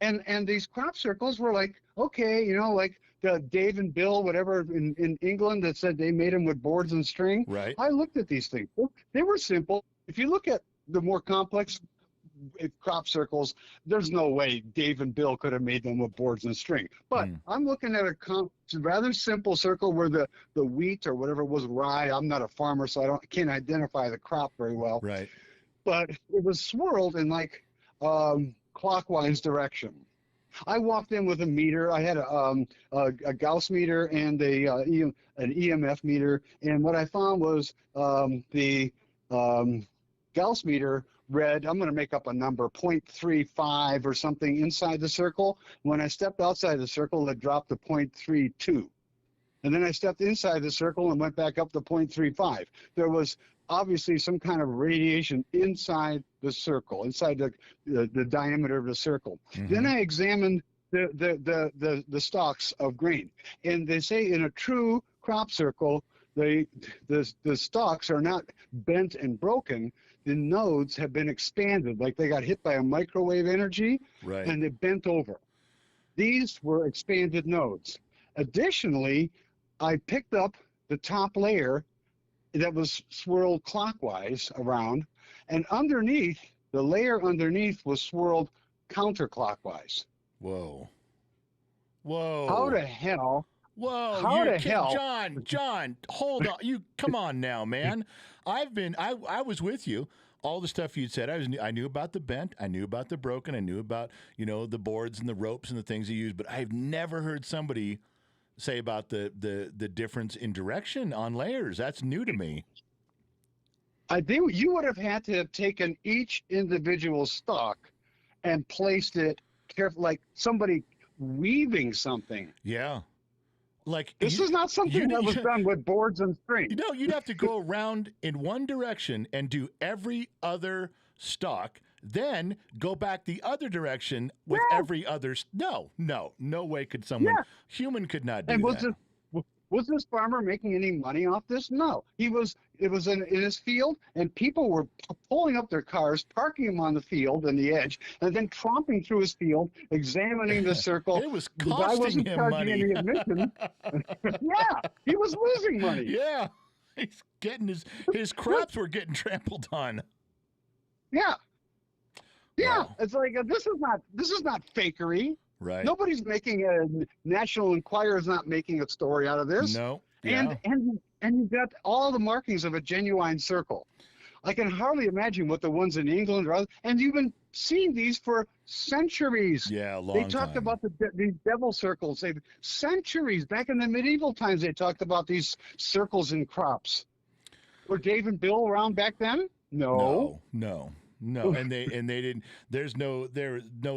[SPEAKER 4] And these crop circles were like, okay, like the Dave and Bill, whatever in England that said they made them with boards and string.
[SPEAKER 2] Right.
[SPEAKER 4] I looked at these things. They were simple. If you look at the more complex crop circles, there's no way Dave and Bill could have made them with boards and string. But I'm looking at a rather simple circle where the wheat or whatever was rye. I'm not a farmer, so I can't identify the crop very well.
[SPEAKER 2] Right.
[SPEAKER 4] But it was swirled in like clockwise direction. I walked in with a meter. I had a Gauss meter and an EMF meter, and what I found was the Gauss meter read, I'm going to make up a number, 0.35 or something inside the circle. When I stepped outside the circle, it dropped to 0.32. And then I stepped inside the circle and went back up to 0.35. There was obviously some kind of radiation inside the circle, inside the diameter of the circle. Then I examined the stalks of grain. And they say in a true crop circle, the stalks are not bent and broken. The nodes have been expanded, like they got hit by a microwave energy,
[SPEAKER 2] Right.
[SPEAKER 4] and they bent over. These were expanded nodes. Additionally, I picked up the top layer that was swirled clockwise around, and underneath, the layer underneath was swirled counterclockwise.
[SPEAKER 2] Whoa. Whoa.
[SPEAKER 4] How the hell?
[SPEAKER 2] Whoa,
[SPEAKER 4] How the hell?
[SPEAKER 2] John, hold on. You come on now, man. I was with you. All the stuff you'd said, I knew about the bent, I knew about the broken, I knew about, the boards and the ropes and the things you use, but I've never heard somebody say about the difference in direction on layers. That's new to me.
[SPEAKER 4] I think you would have had to have taken each individual stalk and placed it carefully, like somebody weaving something.
[SPEAKER 2] Yeah. Like
[SPEAKER 4] this is not something that was done with boards and string.
[SPEAKER 2] You'd have to go around in one direction and do every other stalk, then go back the other direction with every other. No way could someone human could not do that.
[SPEAKER 4] Was this farmer making any money off this? No. It was in his field, and people were pulling up their cars, parking them on the field and the edge, and then tromping through his field, examining the circle.
[SPEAKER 2] It was
[SPEAKER 4] The guy
[SPEAKER 2] costing
[SPEAKER 4] wasn't
[SPEAKER 2] him
[SPEAKER 4] charging
[SPEAKER 2] money.
[SPEAKER 4] any admission. Yeah, he was losing money.
[SPEAKER 2] Yeah. He's getting his crops were getting trampled on.
[SPEAKER 4] Yeah. Yeah.
[SPEAKER 2] Wow.
[SPEAKER 4] It's like this is not fakery.
[SPEAKER 2] Right.
[SPEAKER 4] Nobody's making National Enquirer's not making a story out of this.
[SPEAKER 2] No. Yeah.
[SPEAKER 4] And you've got all the markings of a genuine circle. I can hardly imagine what the ones in England are. And you've been seeing these for centuries.
[SPEAKER 2] Yeah, a long
[SPEAKER 4] They talked
[SPEAKER 2] time.
[SPEAKER 4] about these devil circles. Centuries back in the medieval times. They talked about these circles in crops. Were Dave and Bill around back then? No.
[SPEAKER 2] And they didn't. There's no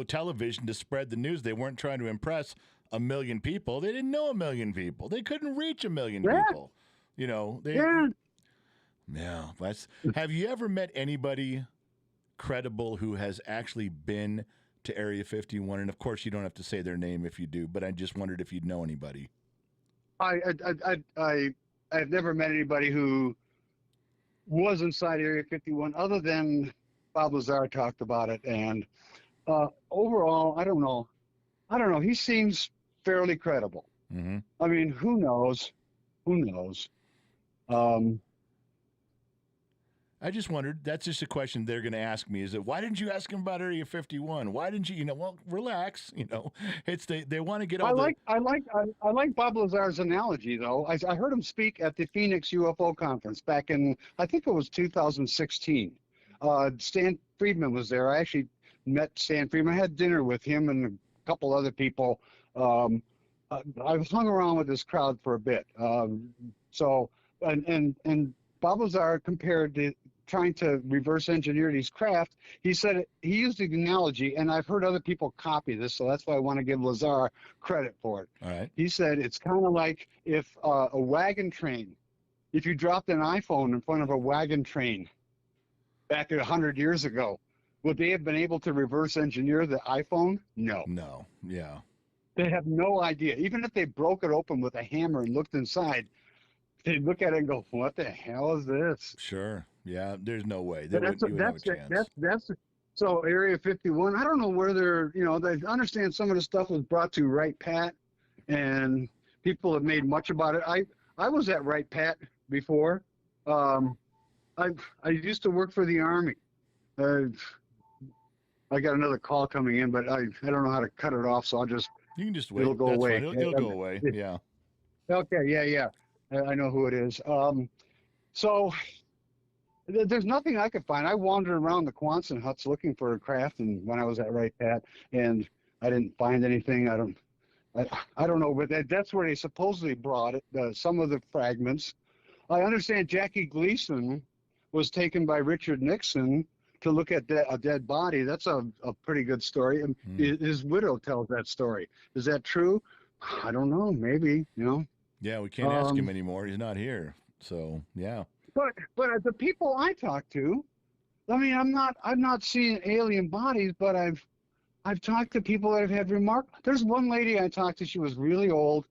[SPEAKER 2] television to spread the news. They weren't trying to impress 1 million people. They didn't know 1 million people. They couldn't reach 1 million people. Yeah. Have you ever met anybody credible who has actually been to Area 51? And of course, you don't have to say their name if you do. But I just wondered if you'd know anybody.
[SPEAKER 4] I've never met anybody who was inside Area 51 other than Bob Lazar talked about it, and overall, I don't know. He seems fairly credible.
[SPEAKER 2] Mm-hmm.
[SPEAKER 4] I mean, who knows?
[SPEAKER 2] I just wondered. That's just a question they're going to ask me. Is it why didn't you ask him about Area 51? Why didn't you? Well, relax. It's they want to get all.
[SPEAKER 4] I like Bob Lazar's analogy though. I heard him speak at the Phoenix UFO conference back in I think it was 2016. Stan Friedman was there. I actually met Stan Friedman. I had dinner with him and a couple other people. I hung around with this crowd for a bit. And Bob Lazar compared to trying to reverse engineer these craft. He said he used the analogy, and I've heard other people copy this, so that's why I want to give Lazar credit for it.
[SPEAKER 2] All right.
[SPEAKER 4] He said it's kind of like if a wagon train, if you dropped an iPhone in front of a wagon train back 100 years ago, would they have been able to reverse engineer the iPhone? No.
[SPEAKER 2] No. Yeah.
[SPEAKER 4] They have no idea. Even if they broke it open with a hammer and looked inside, they'd look at it and go, "What the hell is this?"
[SPEAKER 2] Sure. Yeah. There's no way.
[SPEAKER 4] But
[SPEAKER 2] You wouldn't have a chance.
[SPEAKER 4] So Area 51, I don't know where they're, they understand some of the stuff was brought to Wright Pat, and people have made much about it. I was at Wright Pat before. I used to work for the Army. I got another call coming in, but I don't know how to cut it off, so I'll just.
[SPEAKER 2] You can just wait.
[SPEAKER 4] It'll go
[SPEAKER 2] That's
[SPEAKER 4] away.
[SPEAKER 2] Fine. It'll go away. Yeah.
[SPEAKER 4] Okay. Yeah. I know who it is. So there's nothing I could find. I wandered around the Quonset huts looking for a craft, and when I was at Wright Pat, and I didn't find anything. I don't know, but that's where they supposedly brought it. Some of the fragments. I understand Jackie Gleason was taken by Richard Nixon to look at a dead body. That's a pretty good story. And his widow tells that story. Is that true? I don't know. Maybe,
[SPEAKER 2] Yeah, we can't ask him anymore. He's not here. So, yeah.
[SPEAKER 4] But the people I talk to, I mean, I'm not seeing alien bodies, but I've talked to people that have had There's one lady I talked to. She was really old.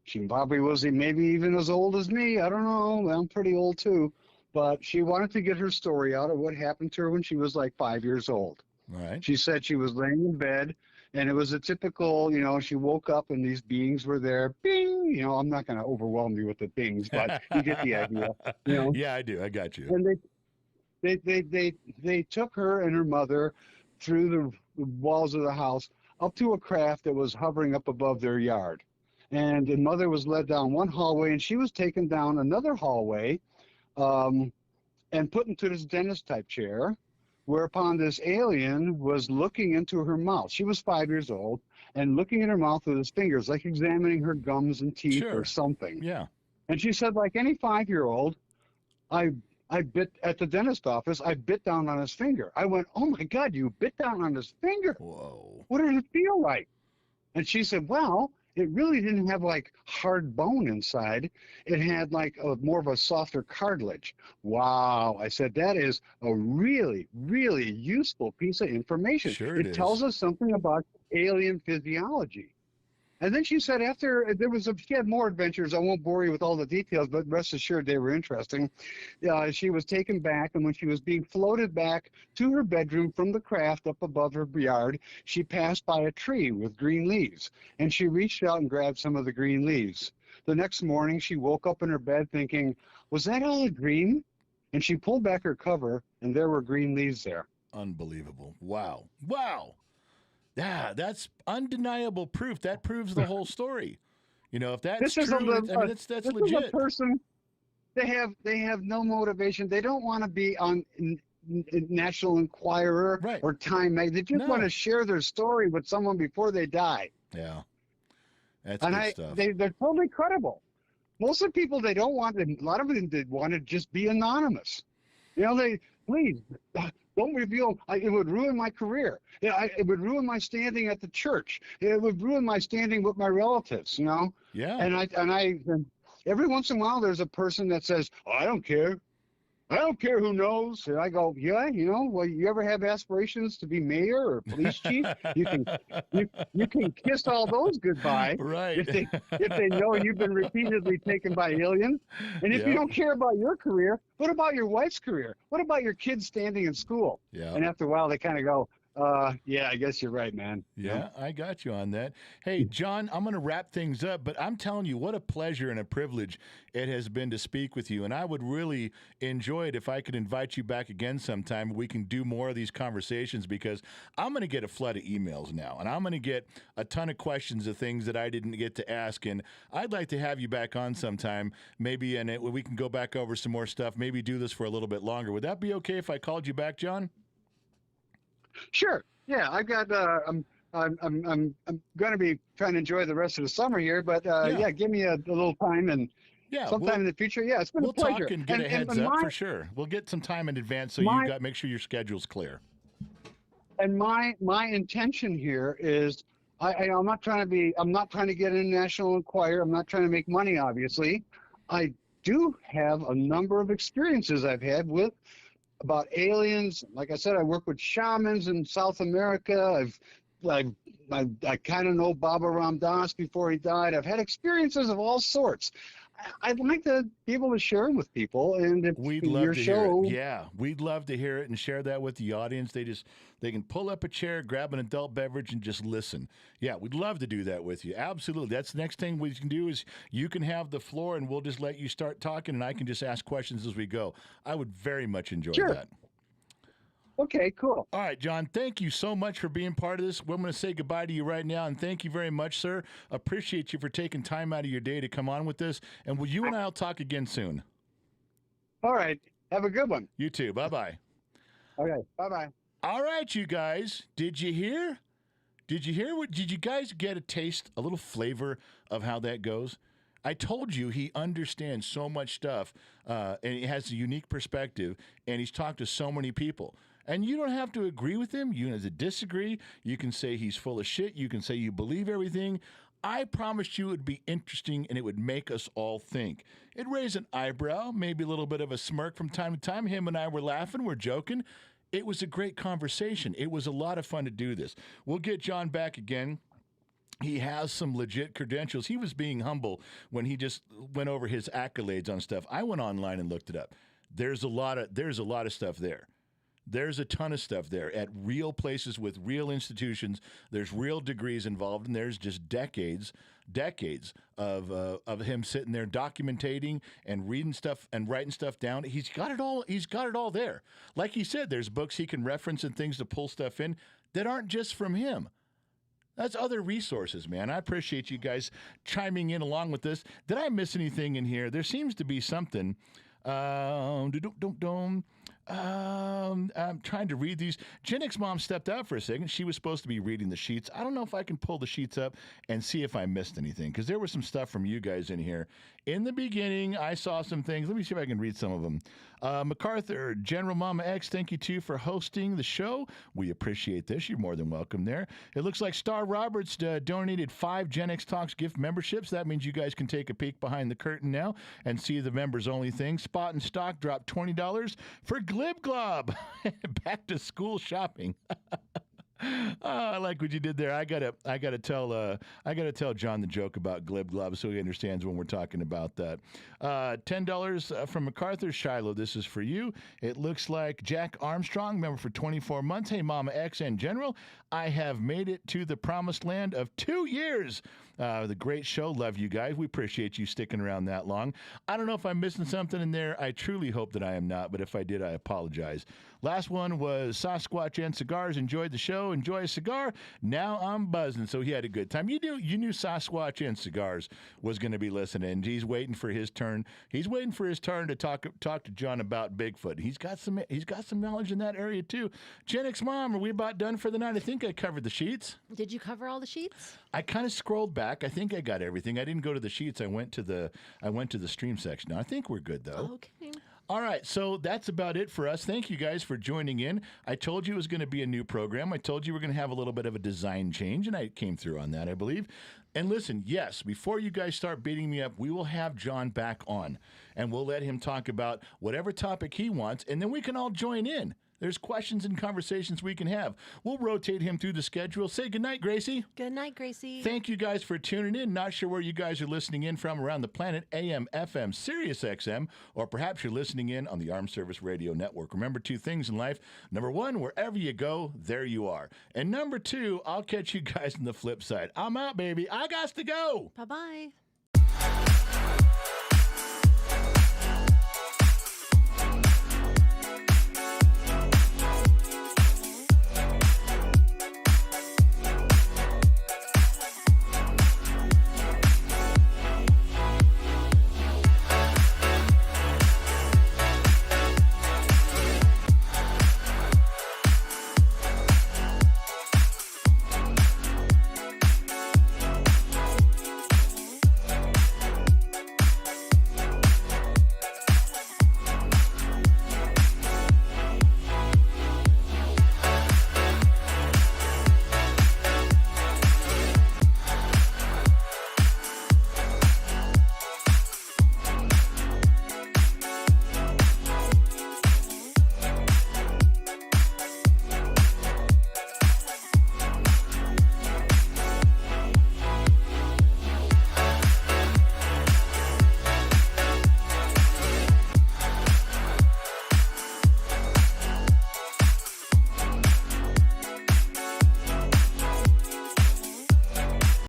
[SPEAKER 4] She probably was maybe even as old as me. I don't know. I'm pretty old too. But she wanted to get her story out of what happened to her when she was like 5 years old.
[SPEAKER 2] All right.
[SPEAKER 4] She said she was laying in bed, and it was a typical, she woke up and these beings were there. Bing! I'm not going to overwhelm you with the bings, but you get the idea.
[SPEAKER 2] Yeah, I do. I got you.
[SPEAKER 4] And they took her and her mother through the walls of the house up to a craft that was hovering up above their yard. And the mother was led down one hallway, and she was taken down another hallway and put into this dentist-type chair, whereupon this alien was looking into her mouth. She was 5 years old and looking in her mouth with his fingers, like examining her gums and teeth or something.
[SPEAKER 2] Yeah.
[SPEAKER 4] And she said, like any 5-year-old, I bit at the dentist office, I bit down on his finger. I went, oh, my God, you bit down on his finger.
[SPEAKER 2] Whoa.
[SPEAKER 4] What did it feel like? And she said, well, it really didn't have like hard bone inside. It had like more of a softer cartilage. Wow. I said, that is a really, really useful piece of information.
[SPEAKER 2] Sure
[SPEAKER 4] it tells us something about alien physiology. And then she said after she had more adventures. I won't bore you with all the details, but rest assured they were interesting. She was taken back, and when she was being floated back to her bedroom from the craft up above her yard, she passed by a tree with green leaves, and she reached out and grabbed some of the green leaves. The next morning, she woke up in her bed thinking, was that all a dream? And she pulled back her cover, and there were green leaves there.
[SPEAKER 2] Unbelievable. Wow. Yeah, that's undeniable proof. That proves the whole story. If that's true, that's
[SPEAKER 4] this
[SPEAKER 2] legit.
[SPEAKER 4] Is a person, they have no motivation. They don't want to be on National Enquirer or Time Mag. They just want to share their story with someone before they die.
[SPEAKER 2] Yeah, that's good stuff.
[SPEAKER 4] They're totally credible. Most of the people, they don't want, a lot of them, they want to just be anonymous. Please, don't reveal. It would ruin my career. It would ruin my standing at the church. It would ruin my standing with my relatives.
[SPEAKER 2] Yeah.
[SPEAKER 4] And every once in a while, there's a person that says, "Oh, I don't care. I don't care who knows." And I go, "Yeah, well, you ever have aspirations to be mayor or police chief? You can kiss all those goodbye,
[SPEAKER 2] right?
[SPEAKER 4] If they know you've been repeatedly taken by aliens. And if you don't care about your career, what about your wife's career? What about your kids standing in school?"
[SPEAKER 2] Yeah.
[SPEAKER 4] And after a while, they kind of go, yeah, I guess you're right, man.
[SPEAKER 2] Yeah, I got you on that. Hey, John, I'm going to wrap things up, but I'm telling you, what a pleasure and a privilege it has been to speak with you. And I would really enjoy it if I could invite you back again sometime. We can do more of these conversations, because I'm going to get a flood of emails now, and I'm going to get a ton of questions of things that I didn't get to ask. And I'd like to have you back on sometime, maybe, and we can go back over some more stuff, maybe do this for a little bit longer. Would that be okay if I called you back, John?
[SPEAKER 4] Sure. Yeah, I got. I'm going to be trying to enjoy the rest of the summer here, but give me a little time, and sometime in the future. Yeah, it's been a pleasure.
[SPEAKER 2] We'll talk and get a heads up for sure. We'll get some time in advance, so you got make sure your schedule's clear.
[SPEAKER 4] And my intention here is, I'm not trying to get in National Enquirer. I'm not trying to make money, obviously. I do have a number of experiences I've had about aliens. Like I said, I work with shamans in South America. I kind of know Baba Ram Das before he died. I've had experiences of all sorts. I'd like to be able to share them with people, and if
[SPEAKER 2] We'd love
[SPEAKER 4] your
[SPEAKER 2] to
[SPEAKER 4] show,
[SPEAKER 2] hear it. Yeah, we'd love to hear it and share that with the audience. They can pull up a chair, grab an adult beverage, and just listen. Yeah, we'd love to do that with you. Absolutely. That's the next thing we can do is you can have the floor, and we'll just let you start talking, and I can just ask questions as we go. I would very much enjoy
[SPEAKER 4] Sure.
[SPEAKER 2] that.
[SPEAKER 4] Okay, cool.
[SPEAKER 2] All right, John, thank you so much for being part of this. I'm going to say goodbye to you right now, and thank you very much, sir. Appreciate you for taking time out of your day to come on with this, and you and I will talk again soon.
[SPEAKER 4] All right. Have a good one.
[SPEAKER 2] You too. Bye-bye.
[SPEAKER 4] Okay. Bye-bye.
[SPEAKER 2] All right, you guys. Did you hear? Did you guys get a taste, a little flavor of how that goes? I told you he understands so much stuff, and he has a unique perspective, and he's talked to so many people. And you don't have to agree with him. You have to disagree. You can say he's full of shit. You can say you believe everything. I promised you it would be interesting and it would make us all think. It raised an eyebrow, maybe a little bit of a smirk from time to time. Him and I were laughing, we're joking. It was a great conversation. It was a lot of fun to do this. We'll get John back again. He has some legit credentials. He was being humble when he just went over his accolades on stuff. I went online and looked it up. There's a lot of stuff there. There's a ton of stuff there at real places with real institutions. There's real degrees involved, and there's just decades of him sitting there documenting and reading stuff and writing stuff down. He's got it all. He's got it all there. Like he said, there's books he can reference and things to pull stuff in that aren't just from him. That's other resources, man. I appreciate you guys chiming in along with this. Did I miss anything in here? There seems to be something. I'm trying to read these. Gen X Mom stepped out for a second. She was supposed to be reading the sheets. I don't know if I can pull the sheets up and see if I missed anything, because there was some stuff from you guys in here. In the beginning, I saw some things. Let me see if I can read some of them. MacArthur, General Mama X, thank you, too, for hosting the show. We appreciate this. You're more than welcome there. It looks like Star Roberts donated 5 Gen X Talks gift memberships. That means you guys can take a peek behind the curtain now and see the members-only thing. Spot and Stock dropped $20 for Glib Glob. Back to school shopping. I like what you did there. I gotta tell John the joke about Glib Glob so he understands when we're talking about that. $10 from MacArthur. Shiloh, this is for you. It looks like Jack Armstrong, member for 24 months. Hey, Mama X and General, I have made it to the promised land of 2 years. The great show. Love you guys. We appreciate you sticking around that long. I don't know if I'm missing something in there. I truly hope that I am not, but if I did, I apologize. Last one was Sasquatch and Cigars. Enjoyed the show. Enjoy a cigar. Now I'm buzzing. So he had a good time. You knew Sasquatch and Cigars was going to be listening. He's waiting for his turn. He's waiting for his turn to talk to John about Bigfoot. He's got some knowledge in that area too. Gen X Mom, are we about done for the night? I think I covered the sheets.
[SPEAKER 3] Did you cover all the sheets?
[SPEAKER 2] I kind of scrolled back. I think I got everything. I didn't go to the sheets. I went to the stream section. I think we're good though.
[SPEAKER 3] Okay.
[SPEAKER 2] All right, so that's about it for us. Thank you guys for joining in. I told you it was going to be a new program. I told you we're going to have a little bit of a design change, and I came through on that, I believe. And listen, yes, before you guys start beating me up, we will have John back on, and we'll let him talk about whatever topic he wants, and then we can all join in. There's questions and conversations we can have. We'll rotate him through the schedule. Say goodnight, Gracie.
[SPEAKER 3] Good night, Gracie.
[SPEAKER 2] Thank you guys for tuning in. Not sure where you guys are listening in from around the planet, AM, FM, Sirius XM, or perhaps you're listening in on the Armed Service Radio Network. Remember 2 things in life. Number 1, wherever you go, there you are. And number 2, I'll catch you guys on the flip side. I'm out, baby. I got to go.
[SPEAKER 3] Bye-bye.